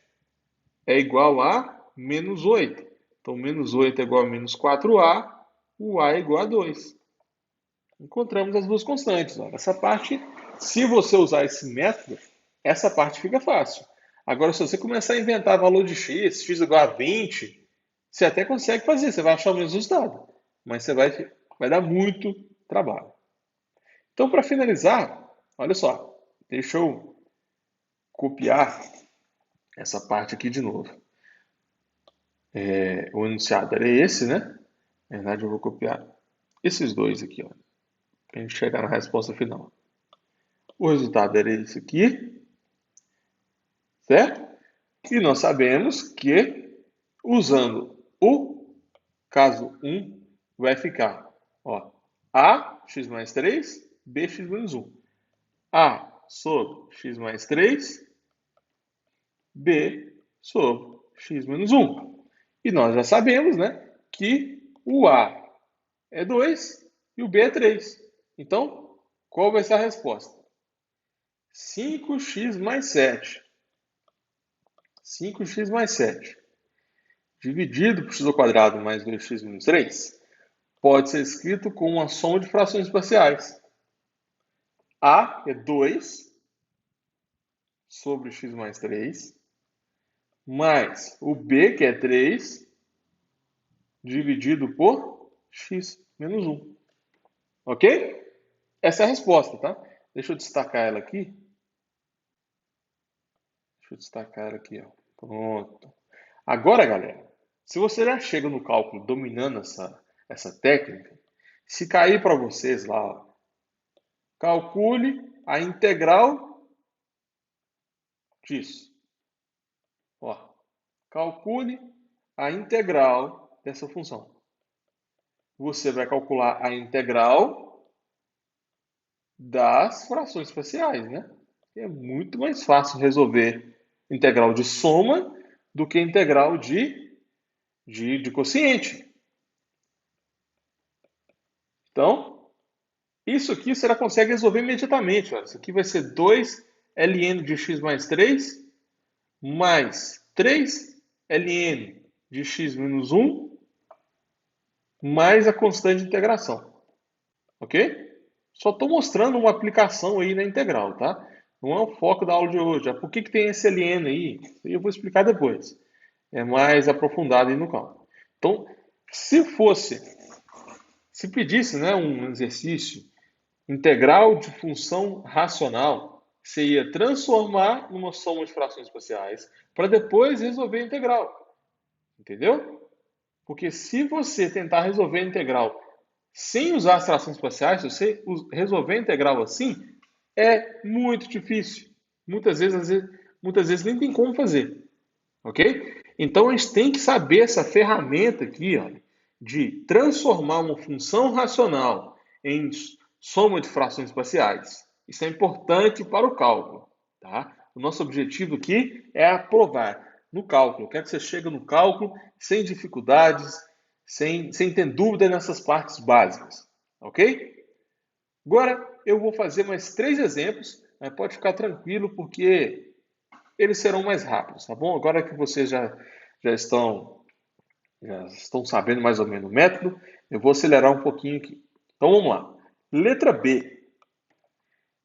é igual a menos 8. Então, menos 8 é igual a menos 4A, o A é igual a 2. Encontramos as duas constantes. Ó. Essa parte, se você usar esse método, essa parte fica fácil. Agora, se você começar a inventar valor de x igual a 20, você até consegue fazer, você vai achar o mesmo resultado. Mas você vai dar muito trabalho. Então, para finalizar, olha só, deixa eu copiar essa parte aqui de novo. O enunciado era esse, né? Na verdade, eu vou copiar esses dois aqui, ó, para a gente chegar na resposta final. O resultado era esse aqui, certo? E nós sabemos que, usando o caso 1, vai ficar ó, ax mais 3, bx menos 1. A sobre x mais 3, b sobre x menos 1. E nós já sabemos né, que o A é 2 e o B é 3. Então, qual vai ser a resposta? 5x mais 7. 5x mais 7 dividido por x ao quadrado mais 2x menos 3 pode ser escrito com uma soma de frações parciais. A é 2 sobre x mais 3, mais o B, que é 3, dividido por x menos 1. Ok? Essa é a resposta, tá? Deixa eu destacar ela aqui. Deixa eu destacar ela aqui, ó. Pronto. Agora, galera, se você já chega no cálculo dominando essa técnica, se cair para vocês lá, ó, calcule a integral disso. Ó, calcule a integral dessa função. Você vai calcular a integral das frações parciais, né? É muito mais fácil resolver integral de soma do que integral de quociente. Então, isso aqui você já consegue resolver imediatamente. Ó. Isso aqui vai ser 2ln de x mais 3 mais 3ln de x menos 1 mais a constante de integração. Ok? Só estou mostrando uma aplicação aí na integral, tá? Não é o foco da aula de hoje. Por que tem esse ln aí? Isso aí eu vou explicar depois. É mais aprofundado aí no cálculo. Então, se pedisse né, um exercício integral de função racional, Você ia transformar numa soma de frações parciais para depois resolver a integral. Entendeu? Porque se você tentar resolver a integral sem usar as frações parciais, se você resolver a integral assim, é muito difícil. Muitas vezes nem tem como fazer. Ok? Então a gente tem que saber essa ferramenta aqui, ó, de transformar uma função racional em soma de frações parciais. Isso é importante para o cálculo. Tá? O nosso objetivo aqui é aprovar no cálculo. Eu quero que você chegue no cálculo sem dificuldades, sem ter dúvida nessas partes básicas. Ok? Agora eu vou fazer mais 3 exemplos, mas pode ficar tranquilo, porque eles serão mais rápidos, tá bom? Agora que vocês já estão, já estão sabendo mais ou menos o método, eu vou acelerar um pouquinho aqui. Então vamos lá. Letra B.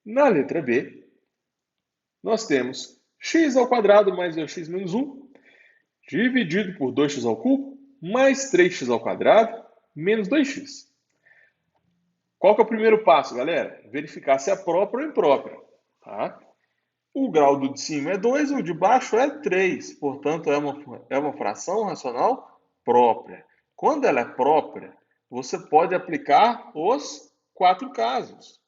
Na letra B, nós temos x ao quadrado mais 2x menos 1, dividido por 2x ao cubo, mais 3x ao quadrado, menos 2x. Qual que é o primeiro passo, galera? Verificar se é própria ou imprópria. Tá? O grau do de cima é 2 e o de baixo é 3. Portanto, é uma fração racional própria. Quando ela é própria, você pode aplicar os 4 casos.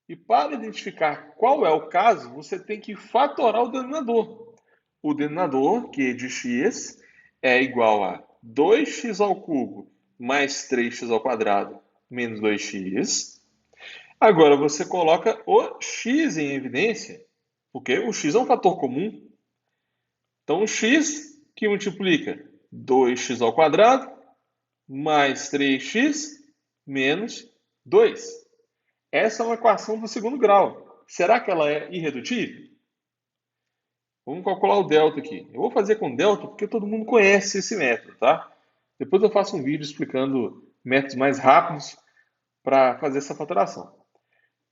E para identificar qual é o caso, você tem que fatorar o denominador. O denominador, que é de x, é igual a 2x ao cubo mais 3x ao quadrado menos 2x. Agora você coloca o x em evidência, porque o x é um fator comum. Então, o x que multiplica 2x ao quadrado mais 3x menos 2. Essa é uma equação do segundo grau. Será que ela é irredutível? Vamos calcular o delta aqui. Eu vou fazer com delta porque todo mundo conhece esse método, tá? Depois eu faço um vídeo explicando métodos mais rápidos para fazer essa fatoração.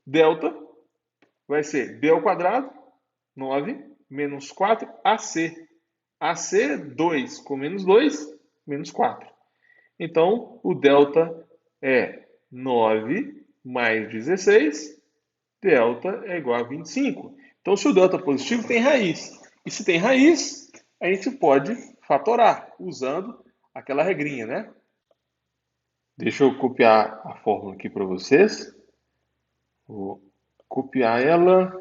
Delta vai ser b ao quadrado, 9, menos 4ac. AC é 2 com menos 2, menos 4. Então, o delta é 9 mais 16, delta é igual a 25. Então, se o delta é positivo, tem raiz. E se tem raiz, a gente pode fatorar, usando aquela regrinha, né? Deixa eu copiar a fórmula aqui para vocês. Vou copiar ela.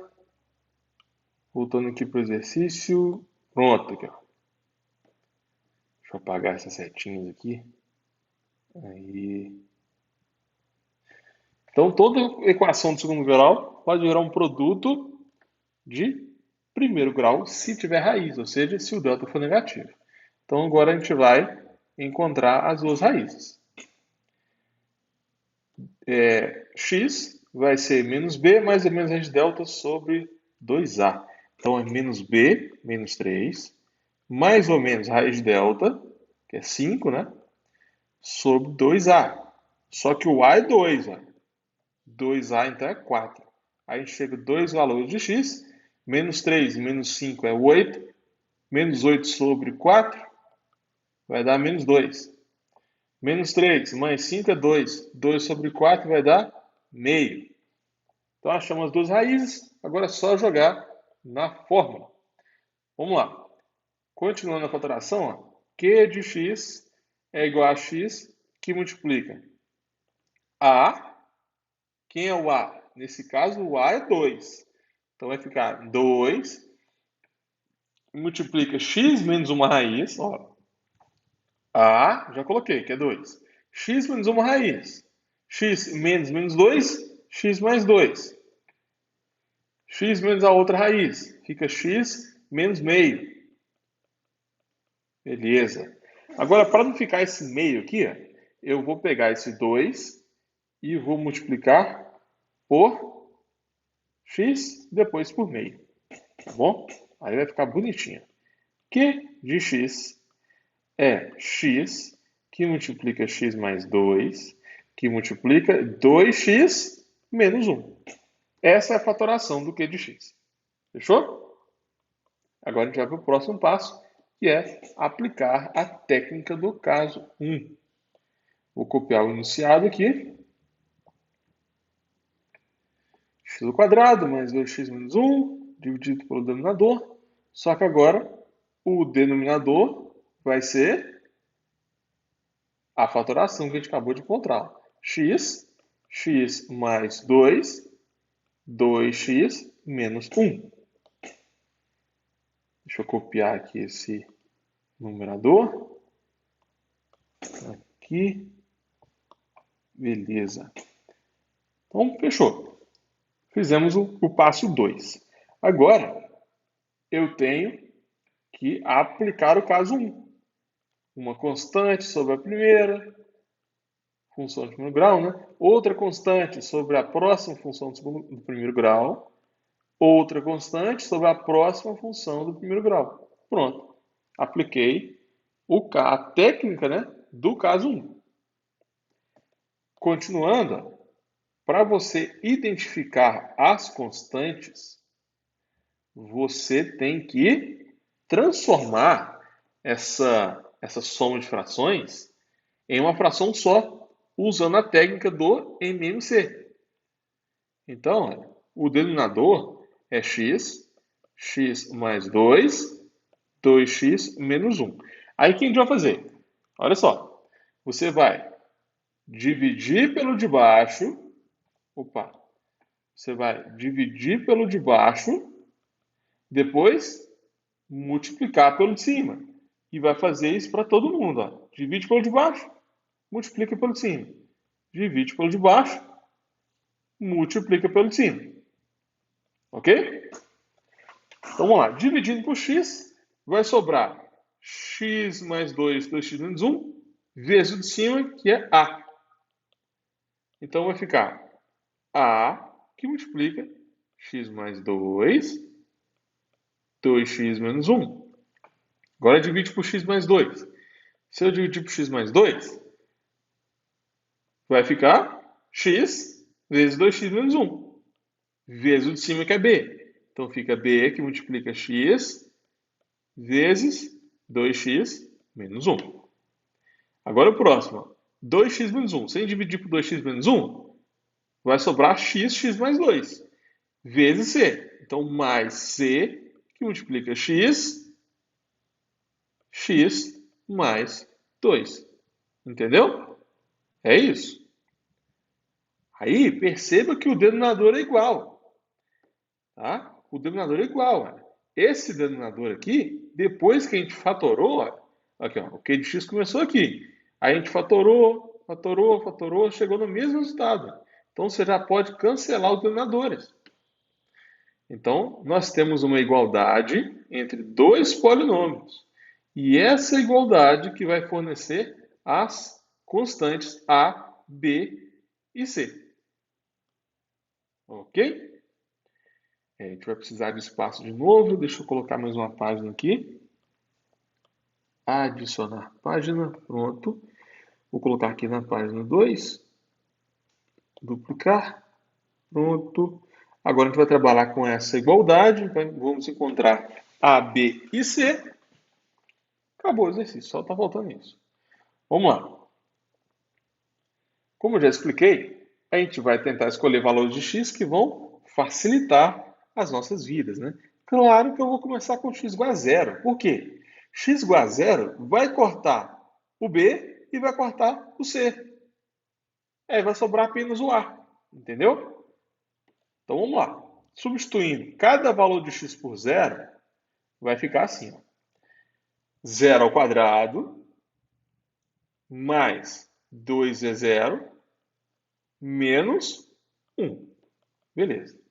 Voltando aqui para o exercício. Pronto, aqui, ó. Deixa eu apagar essas setinhas aqui. Aí. Então, toda equação de segundo grau pode virar um produto de primeiro grau se tiver raiz, ou seja, se o delta for negativo. Então, agora a gente vai encontrar as duas raízes. X vai ser menos b mais ou menos raiz de delta sobre 2a. Então, é menos b, menos 3, mais ou menos raiz de delta, que é 5, né? Sobre 2a. Só que o a é 2, ó. 2a então é 4. Aí a gente chega a dois valores de x, menos 3 menos 5 é 8, menos 8 sobre 4 vai dar menos 2. Menos 3 mais 5 é 2, 2 sobre 4 vai dar meio. Então achamos as duas raízes, agora é só jogar na fórmula. Vamos lá. Continuando a fatoração, ó, q de x é igual a x que multiplica a. Quem é o a? Nesse caso, o a é 2. Então vai ficar 2 multiplica x menos uma raiz. Ó, a, já coloquei, que é 2. X menos uma raiz. X menos menos 2, x mais 2. X menos a outra raiz. Fica x menos meio. Beleza. Agora, para não ficar esse meio aqui, ó, eu vou pegar esse 2 e vou multiplicar por x, depois por meio. Tá bom? Aí vai ficar bonitinho. Q de x é x que multiplica x mais 2, que multiplica 2x menos 1. Essa é a fatoração do Q de x. Fechou? Agora a gente vai para o próximo passo, que é aplicar a técnica do caso 1. Vou copiar o enunciado aqui. x ao quadrado mais 2x menos 1 dividido pelo denominador. Só que agora o denominador vai ser a fatoração que a gente acabou de encontrar. X mais 2, 2x menos 1. Deixa eu copiar aqui esse numerador. Aqui. Beleza. Então, fechou. Fizemos o passo 2. Agora, eu tenho que aplicar o caso 1. Uma constante sobre a primeira função de primeiro grau, né? Outra constante sobre a próxima função do primeiro grau. Outra constante sobre a próxima função do primeiro grau. Pronto. Apliquei a técnica, né, do caso 1. Continuando, para você identificar as constantes, você tem que transformar essa soma de frações em uma fração só, usando a técnica do MMC. Então, o denominador é x mais 2, 2x menos 1. Aí o que a gente vai fazer? Olha só, você vai dividir pelo de baixo, você vai dividir pelo de baixo, depois multiplicar pelo de cima. E vai fazer isso para todo mundo. Ó. Divide pelo de baixo, multiplica pelo de cima. Divide pelo de baixo, multiplica pelo de cima. Ok? Então vamos lá. Dividindo por x, vai sobrar x mais 2, 2x menos 1, vezes o de cima, que é a. Então vai ficar a, que multiplica x mais 2, 2x menos 1. Agora divide por x mais 2. Se eu dividir por x mais 2, vai ficar x vezes 2x menos 1. Vezes o de cima, que é b. Então fica b, que multiplica x, vezes 2x menos 1. Agora o próximo. 2x menos 1. Sem dividir por 2x menos 1, vai sobrar x mais 2. Vezes c. Então, mais c, que multiplica x mais 2. Entendeu? É isso. Aí, perceba que o denominador é igual. Tá? O denominador é igual. Ó. Esse denominador aqui, depois que a gente fatorou, ó, aqui, ó, o q de x começou aqui. Aí a gente fatorou, chegou no mesmo resultado. Então, você já pode cancelar os denominadores. Então, nós temos uma igualdade entre dois polinômios. E essa igualdade que vai fornecer as constantes a, b e c. Ok? A gente vai precisar de espaço de novo. Deixa eu colocar mais uma página aqui. Adicionar página. Pronto. Vou colocar aqui na página 2. Duplicar. Pronto. Agora a gente vai trabalhar com essa igualdade. Então, vamos encontrar A, B e C. Acabou o exercício. Só está faltando isso. Vamos lá. Como eu já expliquei, a gente vai tentar escolher valores de x que vão facilitar as nossas vidas, né? Claro que eu vou começar com x igual a zero. Por quê? X igual a zero vai cortar o B e vai cortar o C. Aí vai sobrar apenas o A. Entendeu? Então vamos lá. Substituindo cada valor de x por zero, vai ficar assim. Ó. Zero ao quadrado mais 2 é zero menos 1. Beleza.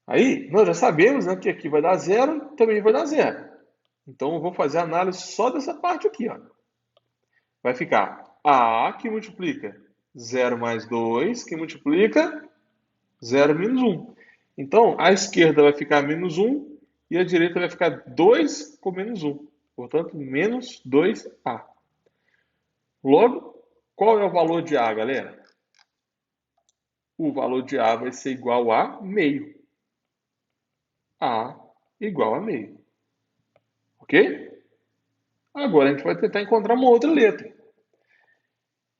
Aí, nós já sabemos, né, que aqui vai dar zero, também vai dar zero. Então, eu vou fazer a análise só dessa parte aqui. Ó. Vai ficar A, que multiplica 0 mais 2, que multiplica 0 menos 1. Então, a esquerda vai ficar menos 1 e a direita vai ficar 2 com menos 1. Portanto, menos 2A. Logo, qual é o valor de A, galera? O valor de A vai ser igual a meio. A igual a meio. Ok? Agora a gente vai tentar encontrar uma outra letra.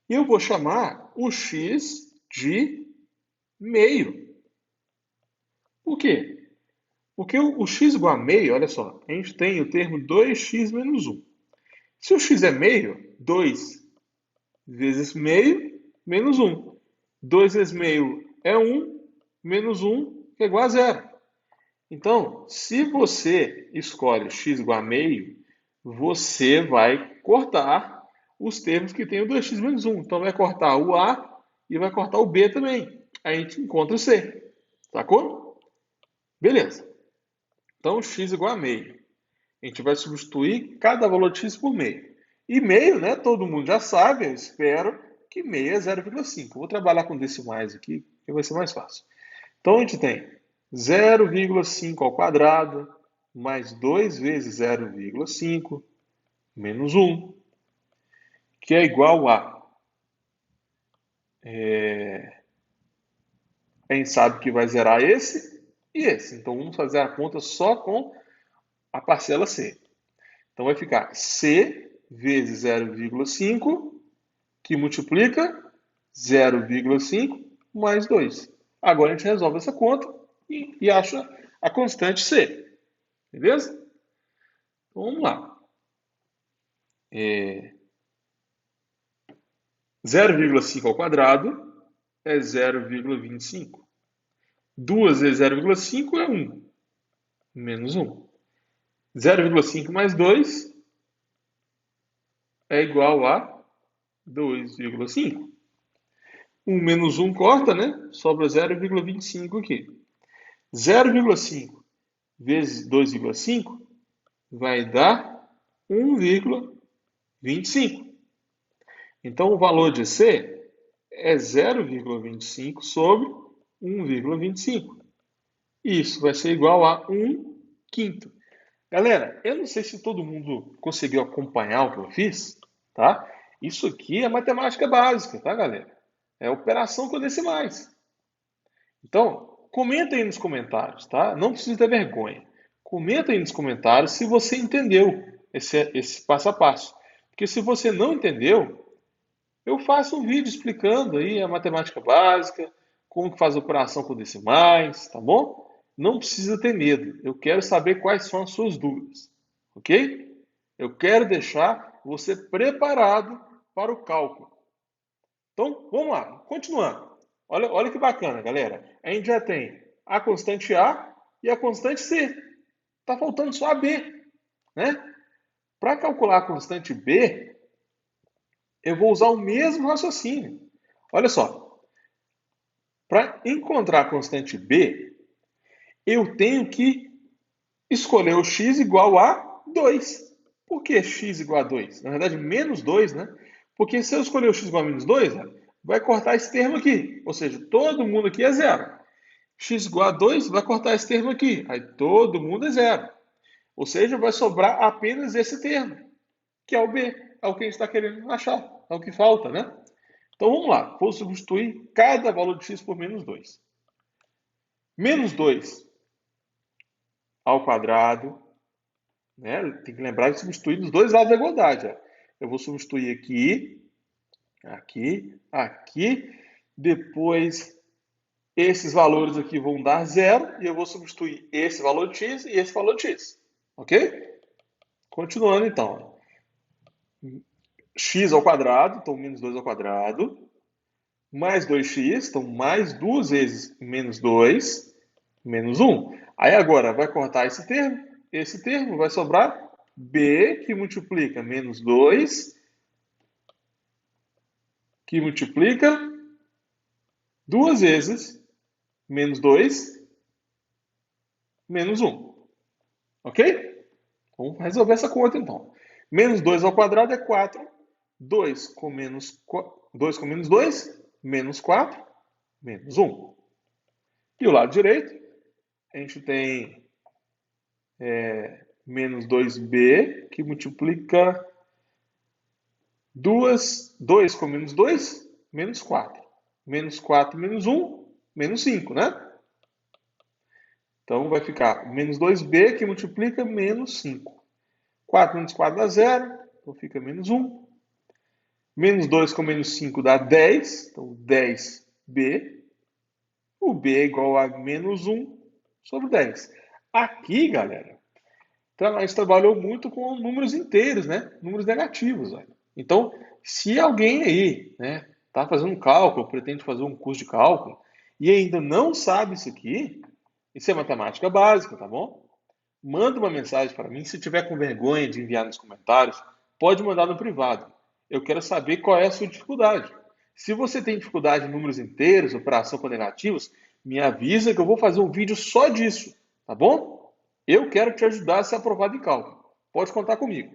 E eu vou chamar o x de meio. Por quê? Porque o x igual a meio, olha só, a gente tem o termo 2x menos 1. Se o x é meio, 2 vezes meio menos 1. 2 vezes meio é 1, menos 1 é igual a zero. Então, se você escolhe x igual a meio, você vai cortar os termos que tem o 2x menos 1. Então, vai cortar o A e vai cortar o B também. Aí a gente encontra o C. Sacou? Beleza. Então, x igual a meio. A gente vai substituir cada valor de x por meio. E meio, né? Todo mundo já sabe, eu espero, que meio é 0,5. Vou trabalhar com decimais aqui, que vai ser mais fácil. Então, a gente tem 0,5 ao quadrado, mais 2 vezes 0,5, menos 1, que é igual a... A gente sabe que vai zerar esse e esse. Então, vamos fazer a conta só com a parcela C. Então, vai ficar C vezes 0,5, que multiplica 0,5 mais 2. Agora, a gente resolve essa conta e acha a constante C. Beleza? Então, vamos lá. 0,5 ao quadrado é 0,25. 2 vezes 0,5 é 1, menos 1. 0,5 mais 2 é igual a 2,5. 1 menos 1 corta, né? Sobra 0,25 aqui. 0,5 vezes 2,5 vai dar 1,25. Então, o valor de C é 0,25 sobre 1,25. Isso vai ser igual a 1 quinto. Galera, eu não sei se todo mundo conseguiu acompanhar o que eu fiz, tá? Isso aqui é matemática básica, tá, galera? É operação com decimais. Então, comenta aí nos comentários, tá? Não precisa ter vergonha. Comenta aí nos comentários se você entendeu esse passo a passo. Porque se você não entendeu, eu faço um vídeo explicando aí a matemática básica, como que faz operação com decimais, tá bom? Não precisa ter medo. Eu quero saber quais são as suas dúvidas, ok? Eu quero deixar você preparado para o cálculo. Então, vamos lá, continuando. Olha que bacana, galera. A gente já tem a constante A e a constante C. Está faltando só a B, né? Para calcular a constante B, eu vou usar o mesmo raciocínio. Olha só, para encontrar a constante B, eu tenho que escolher o x igual a 2. Por que x igual a 2? Na verdade, menos 2, né? Porque se eu escolher o x igual a menos 2, vai cortar esse termo aqui. Ou seja, todo mundo aqui é zero. X igual a 2 vai cortar esse termo aqui. Aí todo mundo é zero. Ou seja, vai sobrar apenas esse termo, que é o B. É o que a gente está querendo achar. É o que falta, né? Então vamos lá. Vou substituir cada valor de x por menos 2. Menos 2 ao quadrado, né? Tem que lembrar de substituir nos dois lados da igualdade. Ó. Eu vou substituir aqui, aqui, aqui. Depois, esses valores aqui vão dar zero. E eu vou substituir esse valor de x e esse valor de x. Ok? Continuando, então. X ao quadrado, então menos 2 ao quadrado. Mais 2x, então mais duas vezes menos 2, menos 1. Aí agora vai cortar esse termo vai sobrar b, que multiplica menos 2, que multiplica duas vezes menos 2, menos 1. Ok? Vamos resolver essa conta então. Menos 2 ao quadrado é 4. 2 com menos 2, menos 4, menos 1. E o lado direito, a gente tem menos 2b, que multiplica 2 com menos 2, menos 4. Menos 4 menos 1, menos 5, né? Então vai ficar menos 2b, que multiplica menos 5. 4 menos 4 dá 0, então fica menos 1. Menos 2 com menos 5 dá 10, então 10b. o B é igual a menos 1 sobre 10. Aqui, galera, a gente trabalhou muito com números inteiros, né? Números negativos. Olha. Então, se alguém aí, né, está fazendo um cálculo, pretende fazer um curso de cálculo, e ainda não sabe isso é matemática básica, tá bom? Manda uma mensagem para mim. Se tiver com vergonha de enviar nos comentários, pode mandar no privado. Eu quero saber qual é a sua dificuldade. Se você tem dificuldade em números inteiros, operação com negativos, me avisa que eu vou fazer um vídeo só disso, tá bom? Eu quero te ajudar a ser aprovado em cálculo. Pode contar comigo.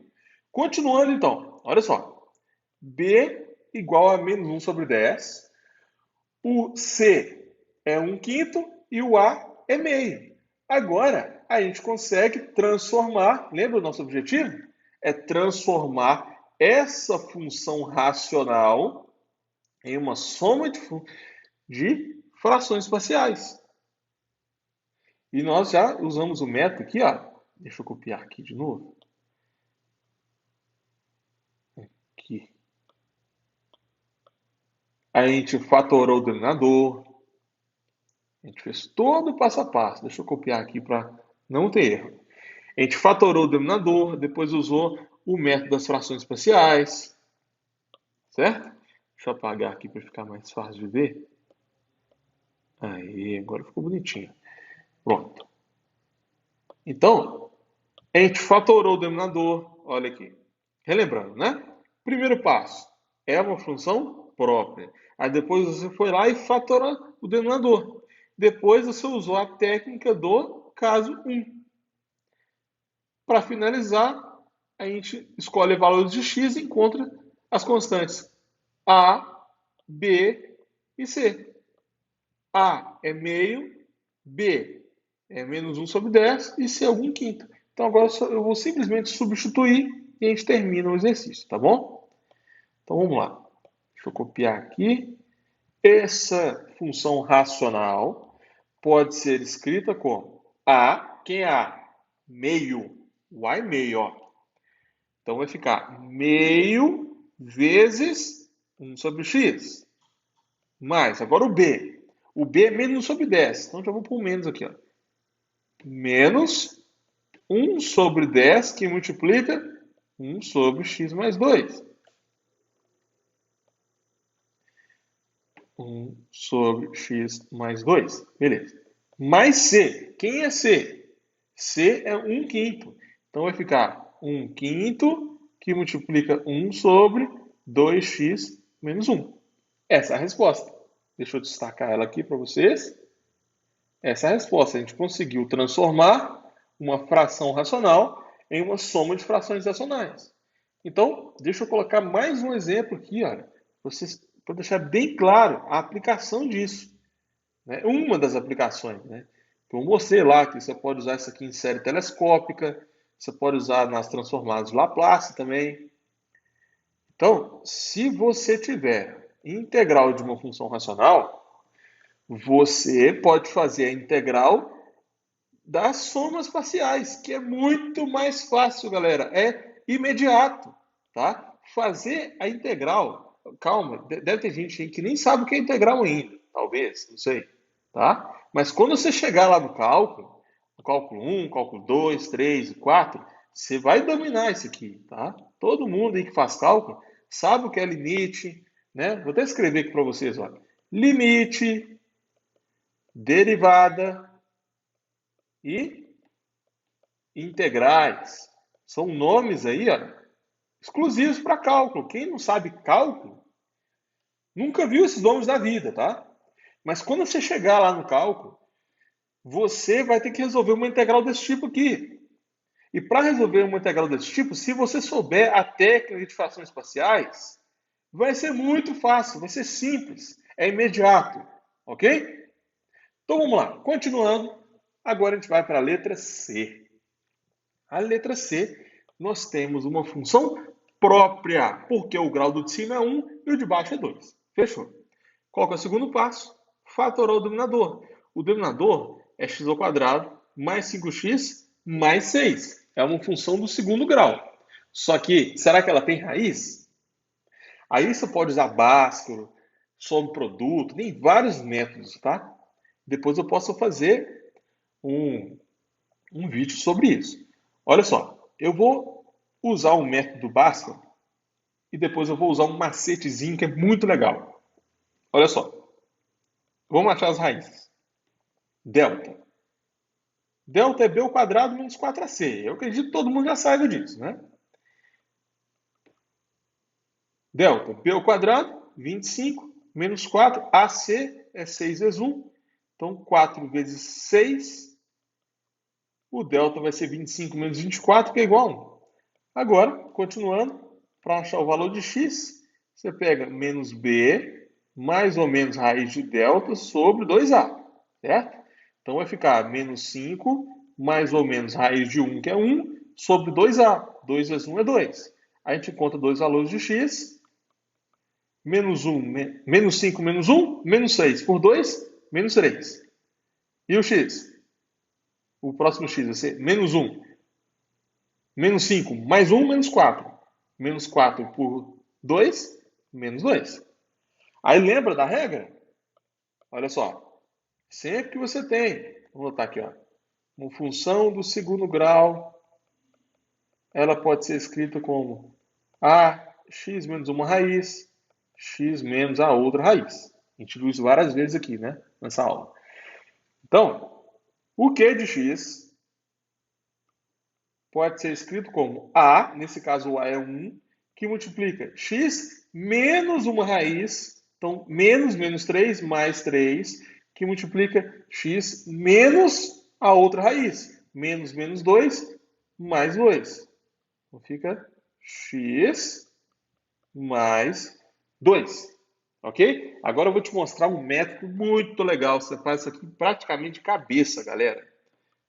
Continuando então, olha só. B igual a menos 1 sobre 10. O C é 1/5 e o A é meio. Agora, a gente consegue transformar, lembra o nosso objetivo? É transformar essa função racional em uma soma de frações parciais. E nós já usamos o método aqui, ó. Deixa eu copiar aqui de novo. Aqui. A gente fatorou o denominador. A gente fez todo o passo a passo. Deixa eu copiar aqui para não ter erro. A gente fatorou o denominador, depois usou o método das frações parciais. Certo? Deixa eu apagar aqui para ficar mais fácil de ver. Aí, agora ficou bonitinho. Pronto. Então, a gente fatorou o denominador. Olha aqui. Relembrando, né? Primeiro passo é uma função própria. Aí depois você foi lá e fatorou o denominador. Depois você usou a técnica do caso 1. Para finalizar, a gente escolhe valores de x e encontra as constantes A, B e C. A é meio, B é menos 1 sobre 10 e C é 1/5. Então agora eu vou simplesmente substituir e a gente termina o exercício, tá bom? Então vamos lá. Deixa eu copiar aqui. Essa função racional pode ser escrita como A, quem é A? Meio. O A é meio, ó. Então vai ficar meio vezes 1 sobre x. Mais, agora o B. O B é menos 1 sobre 10. Então já vou pôr menos aqui, ó. Menos 1 sobre 10 que multiplica 1 sobre x mais 2. 1 sobre x mais 2. Beleza. Mais C. Quem é C? C é 1/5. Então vai ficar 1/5 que multiplica 1 sobre 2x menos 1. Essa é a resposta. Deixa eu destacar ela aqui para vocês. Essa é a resposta. A gente conseguiu transformar uma fração racional em uma soma de frações racionais. Então, deixa eu colocar mais um exemplo aqui, olha, para deixar bem claro a aplicação disso. Né? Uma das aplicações. Né? Então, eu mostrei lá que você pode usar isso aqui em série telescópica, você pode usar nas transformadas de Laplace também. Então, se você tiver integral de uma função racional, você pode fazer a integral das somas parciais, que é muito mais fácil, galera. É imediato, tá? Fazer a integral, calma, deve ter gente aí que nem sabe o que é integral ainda, talvez, não sei, tá? Mas quando você chegar lá no cálculo 1, cálculo 2, 3 e 4, você vai dominar isso aqui, tá? Todo mundo aí que faz cálculo sabe o que é limite, né? Vou até escrever aqui para vocês, olha. Limite, derivada e integrais. São nomes aí, ó, exclusivos para cálculo. Quem não sabe cálculo, nunca viu esses nomes na vida, tá? Mas quando você chegar lá no cálculo, você vai ter que resolver uma integral desse tipo aqui. E para resolver uma integral desse tipo, se você souber a técnica de frações parciais, vai ser muito fácil, vai ser simples, é imediato, ok? Então vamos lá, continuando. Agora a gente vai para a letra C. A letra C, nós temos uma função própria, porque o grau do de cima é 1 e o de baixo é 2. Fechou? Qual que é o segundo passo? Fatorar o denominador. O denominador é x ao quadrado mais 5x mais 6. É uma função do segundo grau. Só que, será que ela tem raiz? Aí você pode usar Bhaskara, some produto, tem vários métodos, tá? Depois eu posso fazer um vídeo sobre isso. Olha só, eu vou usar o método Bhaskara e depois eu vou usar um macetezinho que é muito legal. Olha só, vamos achar as raízes. Delta. Delta é b ao quadrado menos 4ac. Eu acredito que todo mundo já saiba disso, né? Delta, b ao quadrado, 25, menos 4, ac é 6 vezes 1. Então, 4 vezes 6, o delta vai ser 25 menos 24, que é igual a 1. Agora, continuando, para achar o valor de x, você pega menos b, mais ou menos raiz de delta sobre 2a, certo? Então, vai ficar menos 5, mais ou menos raiz de 1, que é 1, sobre 2a. 2 vezes 1 é 2. A gente encontra dois valores de x, menos 1, menos 5 menos 1, menos 6 por 2, menos 3. E o x? O próximo x vai ser menos 1, menos 5, mais 1, menos 4. Menos 4 por 2, menos 2. Aí lembra da regra? Olha só. Sempre que você tem, vou botar aqui, ó, uma função do segundo grau, ela pode ser escrita como ax menos uma raiz, x menos a outra raiz. A gente viu isso várias vezes aqui, né? Nessa aula. Então, o q de x pode ser escrito como a, nesse caso o a é 1, que multiplica x menos uma raiz, então menos menos 3 mais 3, que multiplica x menos a outra raiz, menos menos 2 mais 2. Então fica x mais 2. Ok? Agora eu vou te mostrar um método muito legal. Você faz isso aqui praticamente de cabeça, galera.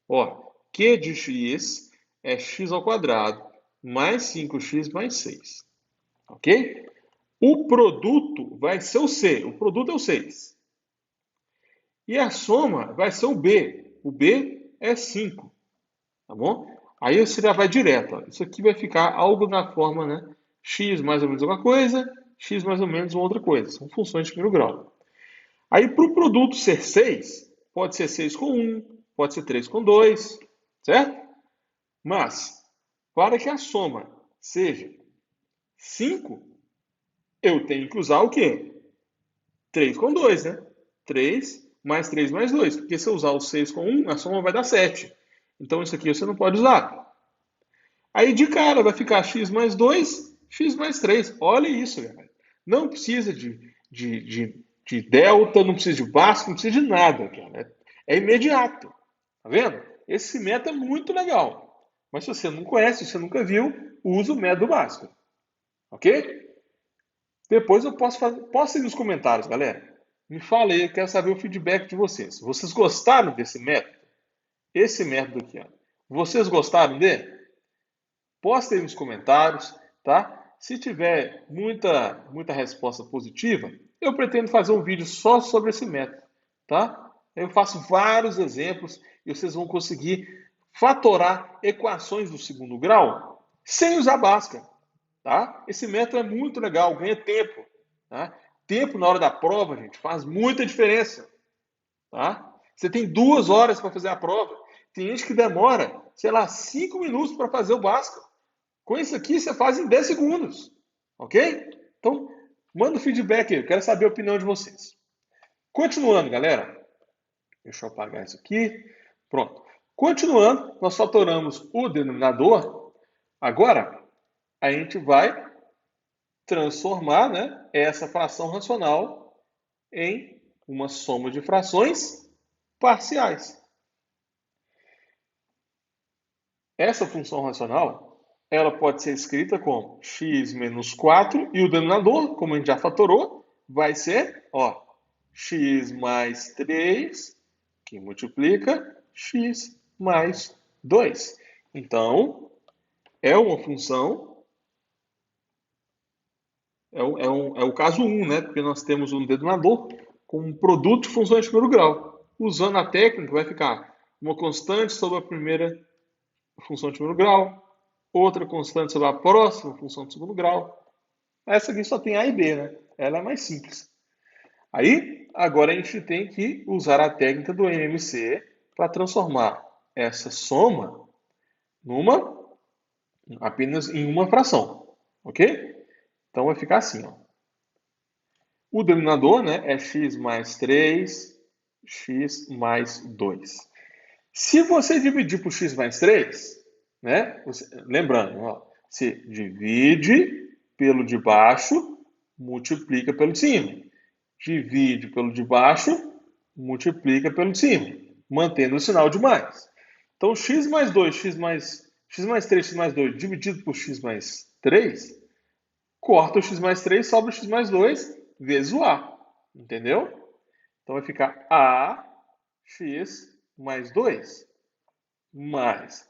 Ó, q de x é x ao quadrado mais 5x mais 6. Ok? O produto vai ser o c. O produto é o 6. E a soma vai ser o b. O b é 5. Tá bom? Aí você já vai direto. Ó. Isso aqui vai ficar algo na forma, né? X mais ou menos uma coisa, x mais ou menos uma outra coisa. São funções de primeiro grau. Aí, para o produto ser 6, pode ser 6 com 1, pode ser 3 com 2, certo? Mas, para que a soma seja 5, eu tenho que usar o quê? 3 com 2, né? 3 mais 2. Porque se eu usar o 6 com 1, a soma vai dar 7. Então, isso aqui você não pode usar. Aí, de cara, vai ficar x mais 2, x mais 3. Olha isso, galera. Não precisa de delta, não precisa de Bhaskara, não precisa de nada, cara. É imediato. Tá vendo? Esse método é muito legal. Mas se você não conhece, se você nunca viu, usa o método Bhaskara. Ok? Depois eu posso ir nos comentários, galera. Me fala aí, eu quero saber o feedback de vocês. Vocês gostaram desse método? Esse método aqui, ó. Vocês gostaram dele? Posta aí nos comentários, tá? Se tiver muita resposta positiva, eu pretendo fazer um vídeo só sobre esse método, tá? Eu faço vários exemplos e vocês vão conseguir fatorar equações do segundo grau sem usar Bhaskara, tá? Esse método é muito legal, ganha tempo, tá? Tempo na hora da prova, gente, faz muita diferença, tá? Você tem 2 horas para fazer a prova. Tem gente que demora, sei lá, 5 minutos para fazer o Bhaskara. Com isso aqui, você faz em 10 segundos. Ok? Então, manda o feedback aí. Eu quero saber a opinião de vocês. Continuando, galera. Deixa eu apagar isso aqui. Pronto. Continuando, nós fatoramos o denominador. Agora, a gente vai transformar, né, essa fração racional em uma soma de frações parciais. Essa função racional, ela pode ser escrita como x menos 4 e o denominador, como a gente já fatorou, vai ser, ó, x mais 3, que multiplica x mais 2. Então, é uma função, é o caso 1, né? Porque nós temos um denominador com um produto de funções de primeiro grau. Usando a técnica, vai ficar uma constante sobre a primeira função de primeiro grau, outra constante sobre a próxima função de segundo grau. Essa aqui só tem A e B, né? Ela é mais simples. Aí, agora a gente tem que usar a técnica do MMC para transformar essa soma numa apenas em uma fração, ok? Então vai ficar assim, ó. O denominador, né, é x mais 3, x mais 2. Se você dividir por x mais 3, né, lembrando, ó, você divide pelo de baixo, multiplica pelo de cima. Divide pelo de baixo, multiplica pelo de cima, mantendo o sinal de mais. Então, x mais 2, x mais 3, x mais 2 dividido por x mais 3, corta o x mais 3, sobra o x mais 2 vezes o a. Entendeu? Então vai ficar ax mais 2 mais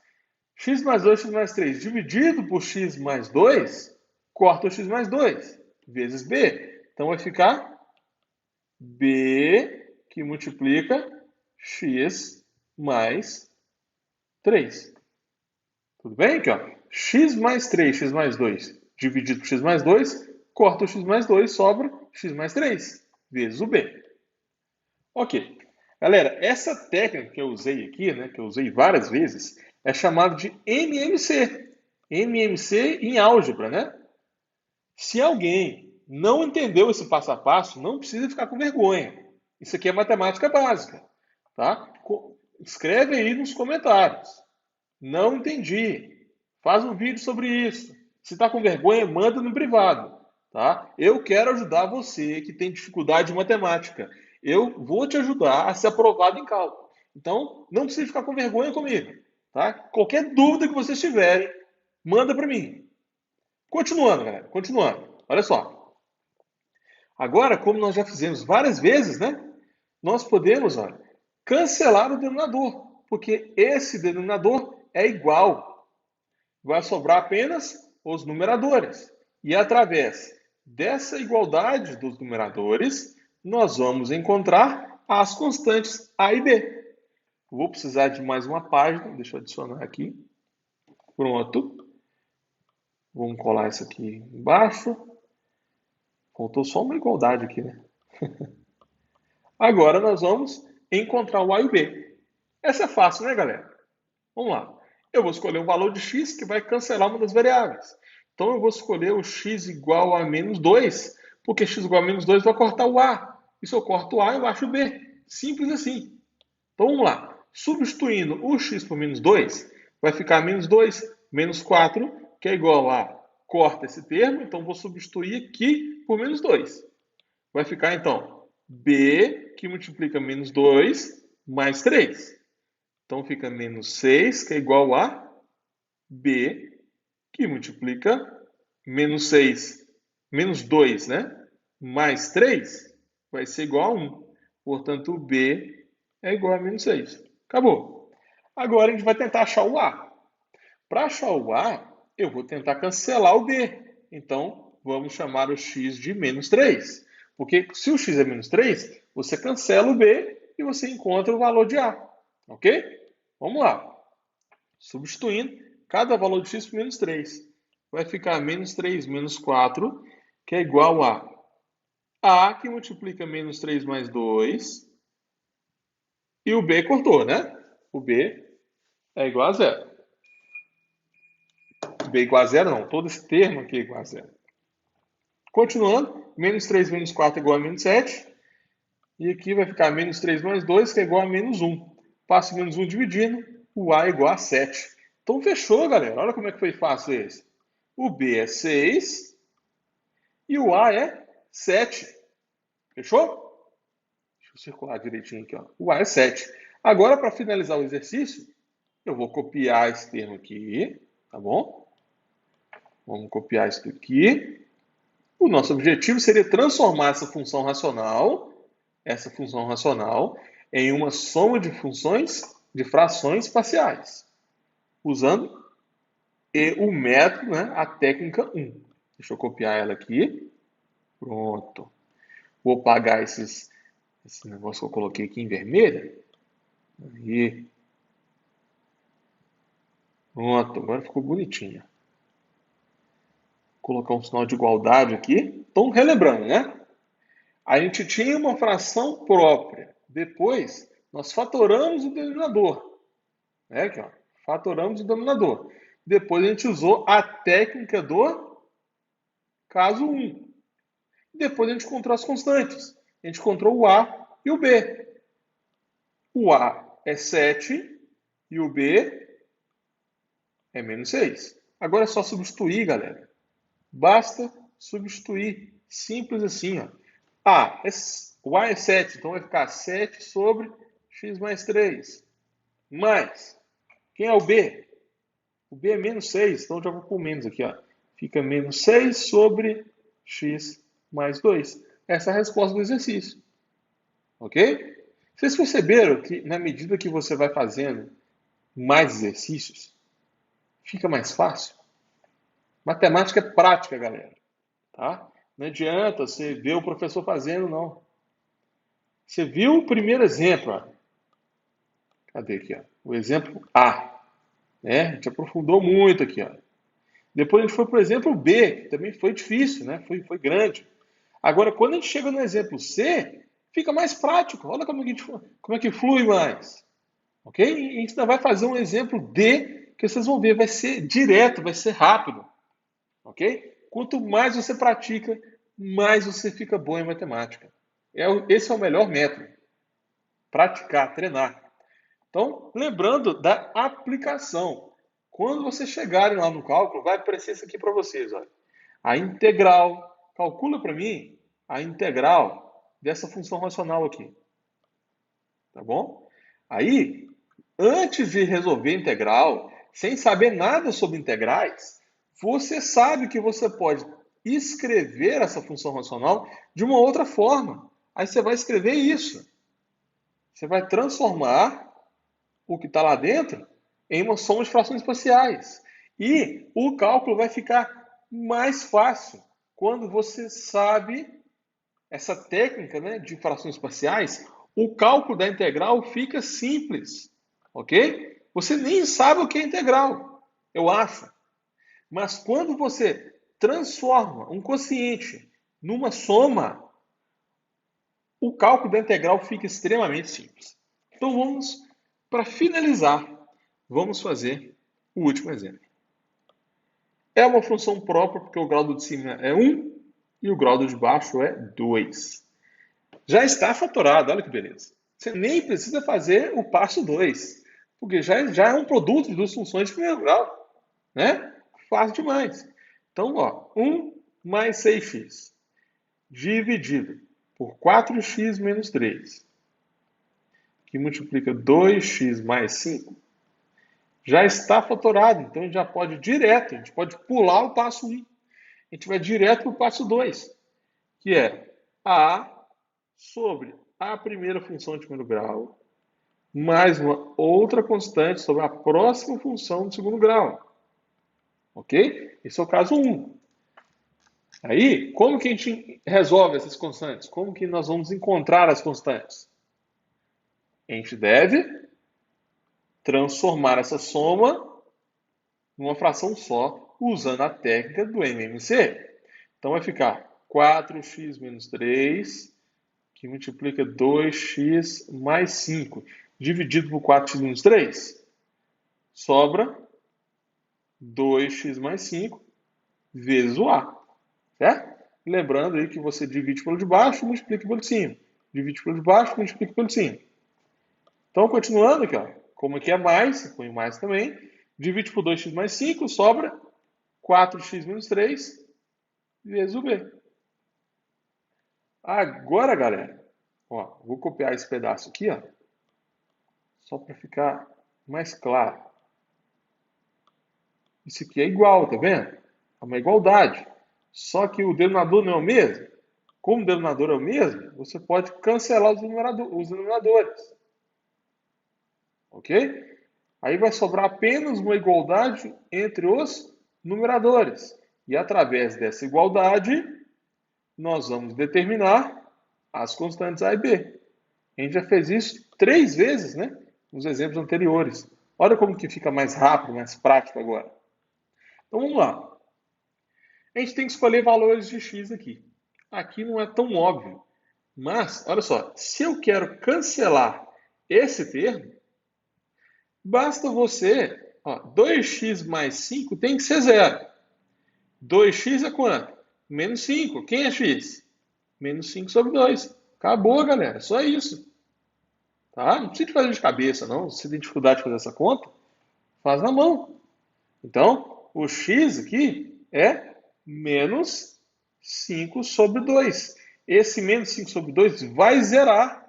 x mais 2, x mais 3 dividido por x mais 2, corta o x mais 2 vezes b. Então vai ficar b que multiplica x mais 3. Tudo bem? Aqui, ó. X mais 3, x mais 2 dividido por x mais 2, corta o x mais 2, sobra x mais 3, vezes o b. Ok. Galera, essa técnica que eu usei aqui, né, que eu usei várias vezes, é chamada de MMC. MMC em álgebra, né? Se alguém não entendeu esse passo a passo, não precisa ficar com vergonha. Isso aqui é matemática básica, tá? Escreve aí nos comentários. Não entendi. Faz um vídeo sobre isso. Se está com vergonha, manda no privado, tá? Eu quero ajudar você que tem dificuldade em matemática. Eu vou te ajudar a ser aprovado em cálculo. Então, não precisa ficar com vergonha comigo, tá? Qualquer dúvida que vocês tiverem, manda para mim. Continuando, galera, continuando. Olha só. Agora, como nós já fizemos várias vezes, né? Nós podemos, olha, cancelar o denominador, porque esse denominador é igual. Vai sobrar apenas os numeradores. E através dessa igualdade dos numeradores, nós vamos encontrar as constantes a e b. Vou precisar de mais uma página, deixa eu adicionar aqui. Pronto. Vamos colar isso aqui embaixo. Faltou só uma igualdade aqui, né? Agora nós vamos encontrar o a e o b. Essa é fácil, né, galera? Vamos lá. Eu vou escolher um valor de x que vai cancelar uma das variáveis. Então eu vou escolher o x igual a menos 2, porque x igual a menos 2 vai cortar o a. E se eu corto o a, eu acho o b. Simples assim. Então vamos lá. Substituindo o x por menos 2, vai ficar menos 2 menos 4, que é igual a... Corta esse termo, então vou substituir aqui por menos 2. Vai ficar então b, que multiplica menos 2, mais 3. Então fica menos 6, que é igual a b, que multiplica menos 6, menos 2, né? Mais 3, vai ser igual a 1. Portanto, o b é igual a menos 6. Acabou. Agora a gente vai tentar achar o a. Para achar o a, eu vou tentar cancelar o b. Então, vamos chamar o x de menos 3. Porque se o x é menos 3, você cancela o b e você encontra o valor de a. Ok? Vamos lá. Substituindo cada valor de x por menos 3. Vai ficar menos 3 menos 4, que é igual a que multiplica menos 3 mais 2. E o b cortou, né? O b é igual a zero. B igual a zero não, todo esse termo aqui é igual a zero. Continuando, menos 3 menos 4 é igual a menos 7. E aqui vai ficar menos 3 mais 2, que é igual a menos 1. Passo menos 1 dividindo, o a é igual a 7. Então fechou, galera. Olha como é que foi fácil esse. O b é 6 e o a é 7. Fechou? Deixa eu circular direitinho aqui. Ó. O a é 7. Agora, para finalizar o exercício, eu vou copiar esse termo aqui, tá bom? Vamos copiar isso aqui. O nosso objetivo seria transformar essa função racional em uma soma de funções de frações parciais, usando o método, né, a técnica 1. Deixa eu copiar ela aqui. Pronto. Vou apagar esse negócio que eu coloquei aqui em vermelho. Aí. Pronto, agora ficou bonitinho. Vou colocar um sinal de igualdade aqui. Então, relembrando, né? A gente tinha uma fração própria. Depois, nós fatoramos o denominador. Né? Aqui, ó. Fatoramos o denominador. Depois a gente usou a técnica do caso 1. Depois a gente encontrou as constantes. A gente encontrou o A e o B. O A é 7 e o B é menos 6. Agora é só substituir, galera. Basta substituir. Simples assim, ó. O A é 7, então vai ficar 7 sobre x mais 3. Mais, quem é o B? O B é menos 6, então eu já vou pôr menos aqui, ó. Fica menos 6 sobre x mais 2. Essa é a resposta do exercício. Ok? Vocês perceberam que na medida que você vai fazendo mais exercícios, fica mais fácil? Matemática é prática, galera. Tá? Não adianta você ver o professor fazendo, não. Você viu o primeiro exemplo, ó. Cadê aqui, ó? O exemplo A. Né? A gente aprofundou muito aqui, ó. Depois a gente foi para o exemplo B, que também foi difícil, né? Foi grande. Agora, quando a gente chega no exemplo C, fica mais prático. Olha como é que flui mais. Ok? E a gente ainda vai fazer um exemplo D, que vocês vão ver, vai ser direto, vai ser rápido. Ok? Quanto mais você pratica, mais você fica bom em matemática. Esse é o melhor método. Praticar, treinar. Então, lembrando da aplicação. Quando vocês chegarem lá no cálculo, vai aparecer isso aqui para vocês. Olha. A integral. Calcula para mim a integral dessa função racional aqui. Tá bom? Aí, antes de resolver a integral, sem saber nada sobre integrais, você sabe que você pode escrever essa função racional de uma outra forma. Aí você vai escrever isso. Você vai transformar o que está lá dentro em uma soma de frações parciais. E o cálculo vai ficar mais fácil quando você sabe essa técnica, né, de frações parciais. O cálculo da integral fica simples, ok? Você nem sabe o que é integral, eu acho. Mas quando você transforma um quociente numa soma, o cálculo da integral fica extremamente simples. Então vamos, para finalizar, vamos fazer o último exemplo. É uma função própria porque o grau de cima é 1 e o grau de baixo é 2. Já está fatorado, olha que beleza. Você nem precisa fazer o passo 2, porque já é um produto de duas funções de primeiro grau. Né? Fácil demais. Então, ó, 1 mais 6x dividido por 4x menos 3, que multiplica 2x mais 5, já está fatorado. Então, a gente já pode ir direto, a gente pode pular o passo 1. A gente vai direto para o passo 2, que é a sobre a primeira função de primeiro grau, mais uma outra constante sobre a próxima função de segundo grau. Ok? Esse é o caso 1. Aí, como que a gente resolve essas constantes? Como que nós vamos encontrar as constantes? A gente deve transformar essa soma numa fração só, usando a técnica do MMC. Então, vai ficar 4x menos 3, que multiplica 2x mais 5, dividido por 4x menos 3. Sobra 2x mais 5 vezes o A. Certo? Lembrando aí que você divide pelo de baixo e multiplica pelo de cima. Divide pelo de baixo e multiplica pelo de cima. Então, continuando aqui, ó. Como aqui é mais, você põe mais também. Divide por 2x mais 5, sobra 4x menos 3 vezes o B. Agora, galera, ó, vou copiar esse pedaço aqui, ó, só para ficar mais claro. Isso aqui é igual, tá vendo? É uma igualdade. Só que o denominador não é o mesmo. Como o denominador é o mesmo, você pode cancelar os denominadores. Ok? Aí vai sobrar apenas uma igualdade entre os numeradores. E através dessa igualdade, nós vamos determinar as constantes A e B. A gente já fez isso 3 vezes, né? Nos exemplos anteriores. Olha como que fica mais rápido, mais prático agora. Então vamos lá. A gente tem que escolher valores de x aqui. Aqui não é tão óbvio. Mas, olha só, se eu quero cancelar esse termo, basta você, ó, 2x mais 5 tem que ser zero. 2x é quanto? Menos 5. Quem é x? Menos 5 sobre 2. Acabou, galera. Só isso. Tá? Não precisa de fazer de cabeça, não. Se tem dificuldade de fazer essa conta, faz na mão. Então, o x aqui é menos 5 sobre 2. Esse menos 5 sobre 2 vai zerar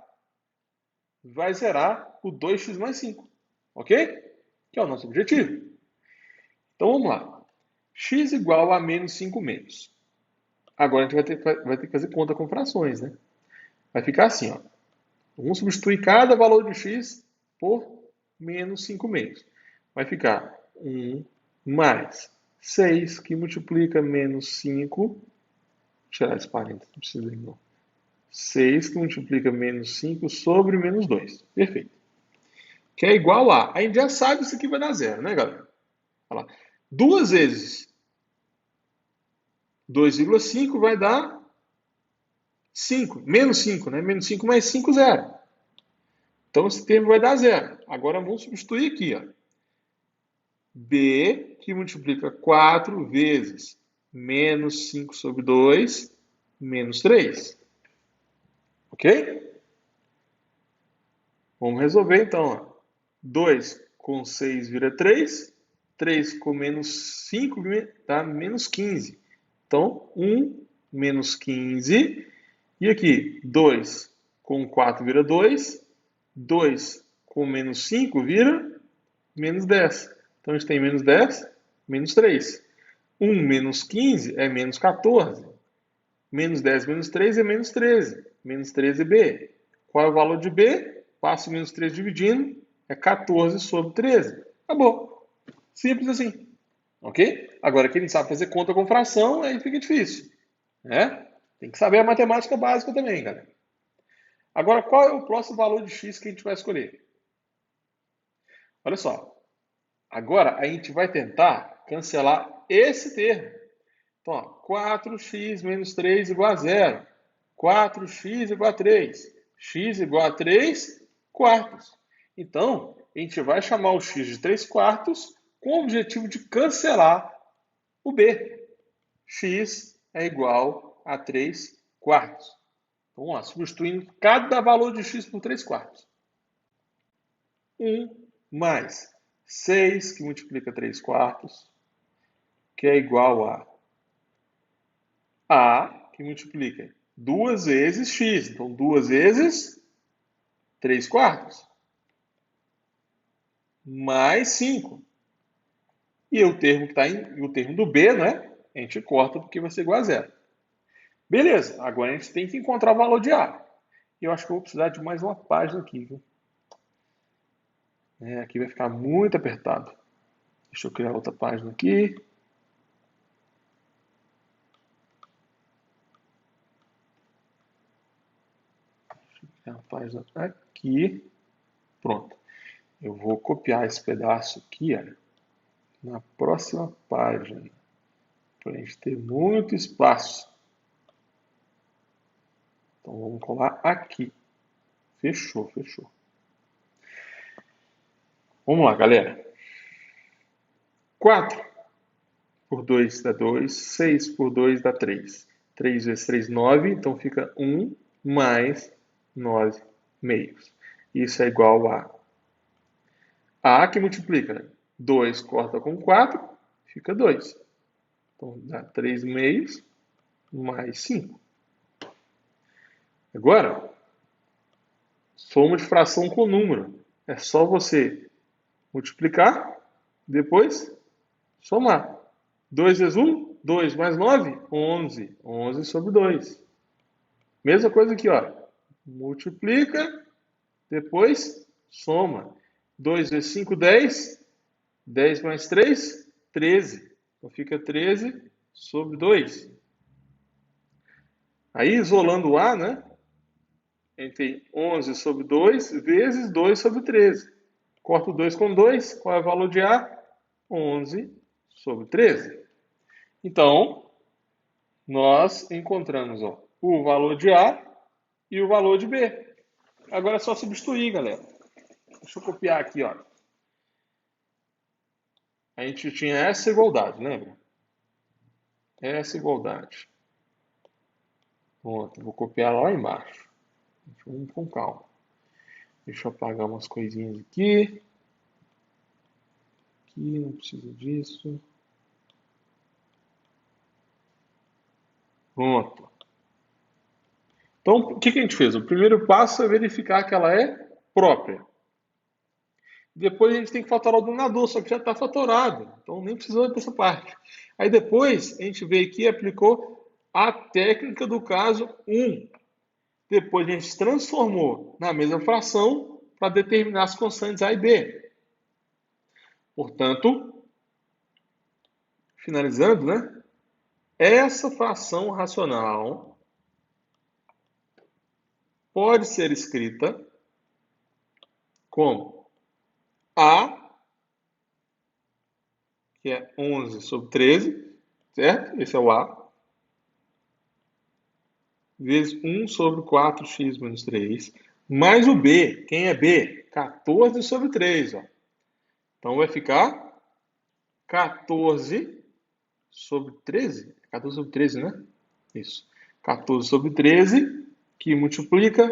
o 2x mais 5. Ok? Que é o nosso objetivo. Então, vamos lá. X igual a menos 5 menos. Agora a gente vai ter que fazer conta com frações, né? Vai ficar assim, ó. Vamos substituir cada valor de x por menos 5 meios. Vai ficar 1 mais 6, que multiplica menos 5. Vou tirar esse parênteses, não precisa de não. 6 que multiplica menos 5 sobre menos 2. Perfeito. Que é igual a... A gente já sabe que isso aqui vai dar zero, né, galera? Olha lá. 2 vezes 2,5 vai dar 5. Menos 5, né? Menos 5 mais 5, zero. Então, esse termo vai dar zero. Agora, vamos substituir aqui, ó. B, que multiplica 4 vezes menos 5 sobre 2, menos 3. Ok? Vamos resolver, então. Ó. 2 com 6 vira 3. 3 com menos 5 dá menos 15. Então, 1 menos 15. E aqui, 2 com 4 vira 2. 2 com menos 5 vira menos 10. Então, a gente tem menos 10, menos 3. 1 menos 15 é menos 14. Menos 10 menos 3 é menos 13. Menos 13 é B. Qual é o valor de B? Passo menos 3 dividindo, é 14 sobre 13. Acabou. Simples assim. Ok? Agora, quem não sabe fazer conta com fração, aí fica difícil. Né? Tem que saber a matemática básica também, galera. Agora, qual é o próximo valor de x que a gente vai escolher? Olha só. Agora, a gente vai tentar cancelar esse termo. Então, ó, 4x menos 3 igual a zero. 4x igual a 3. X igual a 3 quartos. Então, a gente vai chamar o x de 3 quartos com o objetivo de cancelar o b. X é igual a 3 quartos. Então, vamos lá, substituindo cada valor de x por 3 quartos. 1 mais 6, que multiplica 3 quartos, que é igual a que multiplica 2 vezes x. Então, 2 vezes 3 quartos. Mais 5. E o termo que está o termo do b, né? A gente corta porque vai ser igual a zero. Beleza, agora a gente tem que encontrar o valor de a. E eu acho que eu vou precisar de mais uma página aqui, viu? Aqui vai ficar muito apertado. Deixa eu criar outra página aqui. Deixa eu criar uma página aqui. Pronto. Eu vou copiar esse pedaço aqui, olha, na próxima página, para a gente ter muito espaço. Então vamos colar aqui. Fechou, fechou. Vamos lá, galera. 4 por 2 dá 2, 6 por 2 dá 3. 3 vezes 3, 9, então fica 1 mais 9 meios. Isso é igual a que multiplica 2 corta com 4, fica 2. Então dá 3 meios mais 5. Agora, soma de fração com número. É só você multiplicar, depois somar. 2 vezes 1, 2 mais 9, 11. 11 sobre 2. Mesma coisa aqui, ó. Multiplica, depois soma. 2 vezes 5, 10. 10 mais 3, 13. Então fica 13 sobre 2. Aí, isolando o A, né? A gente tem 11 sobre 2 vezes 2 sobre 13. Corto 2 com 2. Qual é o valor de A? 11 sobre 13. Então, nós encontramos o valor de A e o valor de B. Agora é só substituir, galera. Deixa eu copiar aqui, ó. A gente tinha essa igualdade, lembra? Essa igualdade. Pronto, vou copiar lá embaixo. Vamos com calma. Deixa eu apagar umas coisinhas aqui. Aqui, não precisa disso. Pronto. Então, o que a gente fez? O primeiro passo é verificar que ela é própria. Depois a gente tem que fatorar o denominador, só que já está fatorado. Então nem precisou dessa parte. Aí depois a gente veio aqui e aplicou a técnica do caso 1. Depois a gente transformou na mesma fração para determinar as constantes A e B. Portanto, finalizando, né? Essa fração racional pode ser escrita como A, que é 11 sobre 13, certo? Esse é o A. Vezes 1 sobre 4x menos 3, mais o B. Quem é B? 14 sobre 3. Ó. Então vai ficar 14 sobre 13. 14 sobre 13, né? Isso. 14 sobre 13, que multiplica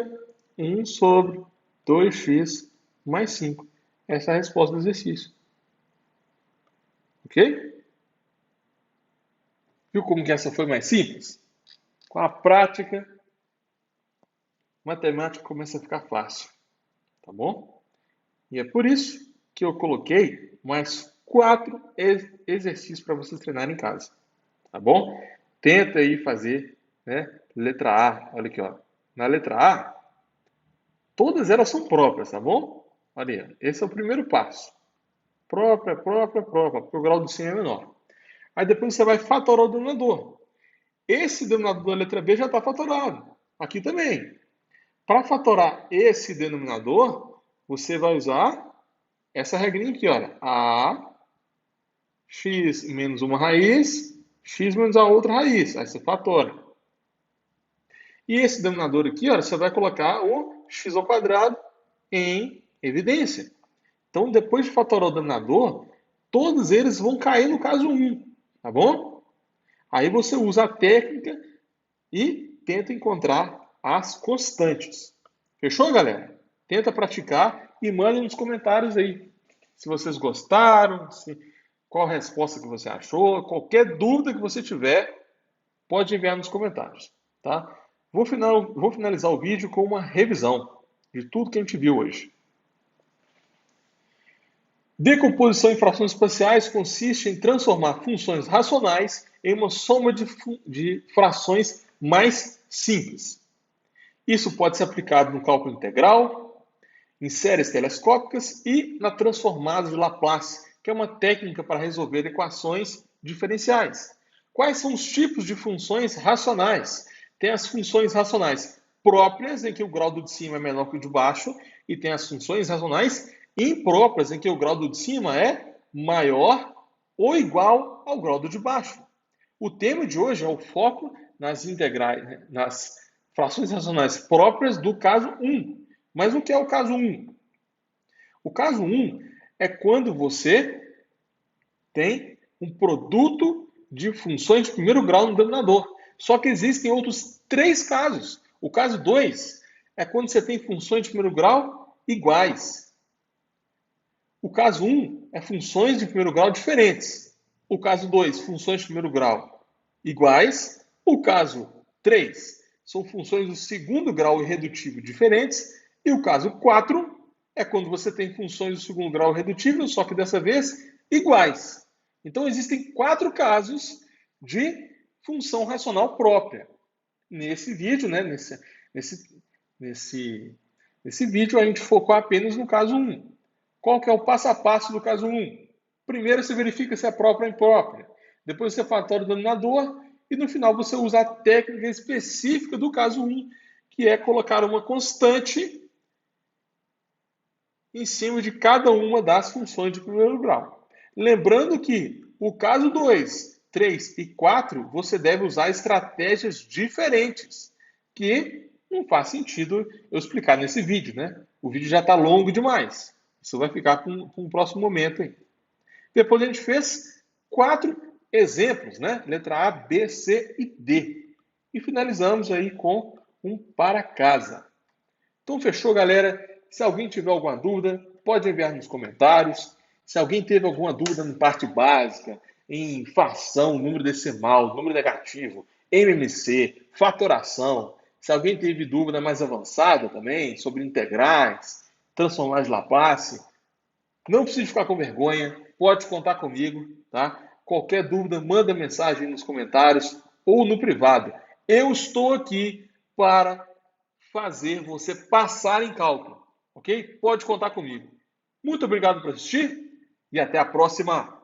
1 sobre 2x mais 5. Essa é a resposta do exercício. Ok? Viu como que essa foi mais simples? Com a prática, matemática começa a ficar fácil. Tá bom? E é por isso que eu coloquei mais 4 exercícios para vocês treinarem em casa. Tá bom? Tenta aí fazer, né? Letra A, olha aqui, ó. Na letra A, todas elas são próprias, tá bom? Olha aí, esse é o primeiro passo. Própria, porque o grau de cima é menor. Aí depois você vai fatorar o denominador. Esse denominador da letra B já está fatorado. Aqui também. Para fatorar esse denominador, você vai usar essa regrinha aqui, olha. A, x menos uma raiz, x menos a outra raiz. Aí você fatora. E esse denominador aqui, olha, você vai colocar o x ao quadrado em evidência. Então, depois de fatorar o denominador, todos eles vão cair no caso 1, tá bom? Aí você usa a técnica e tenta encontrar as constantes. Fechou, galera? Tenta praticar e manda nos comentários aí. Se vocês gostaram, qual a resposta que você achou, qualquer dúvida que você tiver, pode enviar nos comentários, tá? Vou finalizar o vídeo com uma revisão de tudo que a gente viu hoje. Decomposição em frações espaciais consiste em transformar funções racionais em uma soma de frações mais simples. Isso pode ser aplicado no cálculo integral, em séries telescópicas e na transformada de Laplace, que é uma técnica para resolver equações diferenciais. Quais são os tipos de funções racionais? Tem as funções racionais próprias, em que o grau do de cima é menor que o de baixo, e tem as funções racionais impróprias, em que o grau do de cima é maior ou igual ao grau do de baixo. O tema de hoje é o foco nas integrais, nas frações racionais próprias do caso 1. Mas o que é o caso 1? O caso 1 é quando você tem um produto de funções de primeiro grau no denominador. Só que existem outros 3 casos. O caso 2 é quando você tem funções de primeiro grau iguais. O caso 1 é funções de primeiro grau diferentes. O caso 2, funções de primeiro grau iguais. O caso 3 são funções do segundo grau irredutível diferentes. E o caso 4 é quando você tem funções do segundo grau irredutível, só que dessa vez esse. Então, existem 4 casos de função racional própria. Nesse vídeo, né, nesse vídeo, a gente focou apenas no caso 1. Qual que é o passo a passo do caso 1? Primeiro, você verifica se é própria ou imprópria. Depois, você fatora o denominador. E, no final, você usa a técnica específica do caso 1, que é colocar uma constante em cima de cada uma das funções de primeiro grau. Lembrando que o caso 2, 3 e 4, você deve usar estratégias diferentes, que não faz sentido eu explicar nesse vídeo, né? O vídeo já está longo demais. Isso vai ficar para um próximo momento aí. Depois a gente fez 4 exemplos, né? Letra A, B, C e D. E finalizamos aí com um para casa. Então fechou, galera? Se alguém tiver alguma dúvida, pode enviar nos comentários. Se alguém teve alguma dúvida na parte básica, em fração, número decimal, número negativo, MMC, fatoração, se alguém teve dúvida mais avançada também, sobre integrais, transformar de Laplace, não precisa ficar com vergonha, pode contar comigo, tá? Qualquer dúvida, manda mensagem nos comentários ou no privado. Eu estou aqui para fazer você passar em cálculo, ok? Pode contar comigo. Muito obrigado por assistir e até a próxima.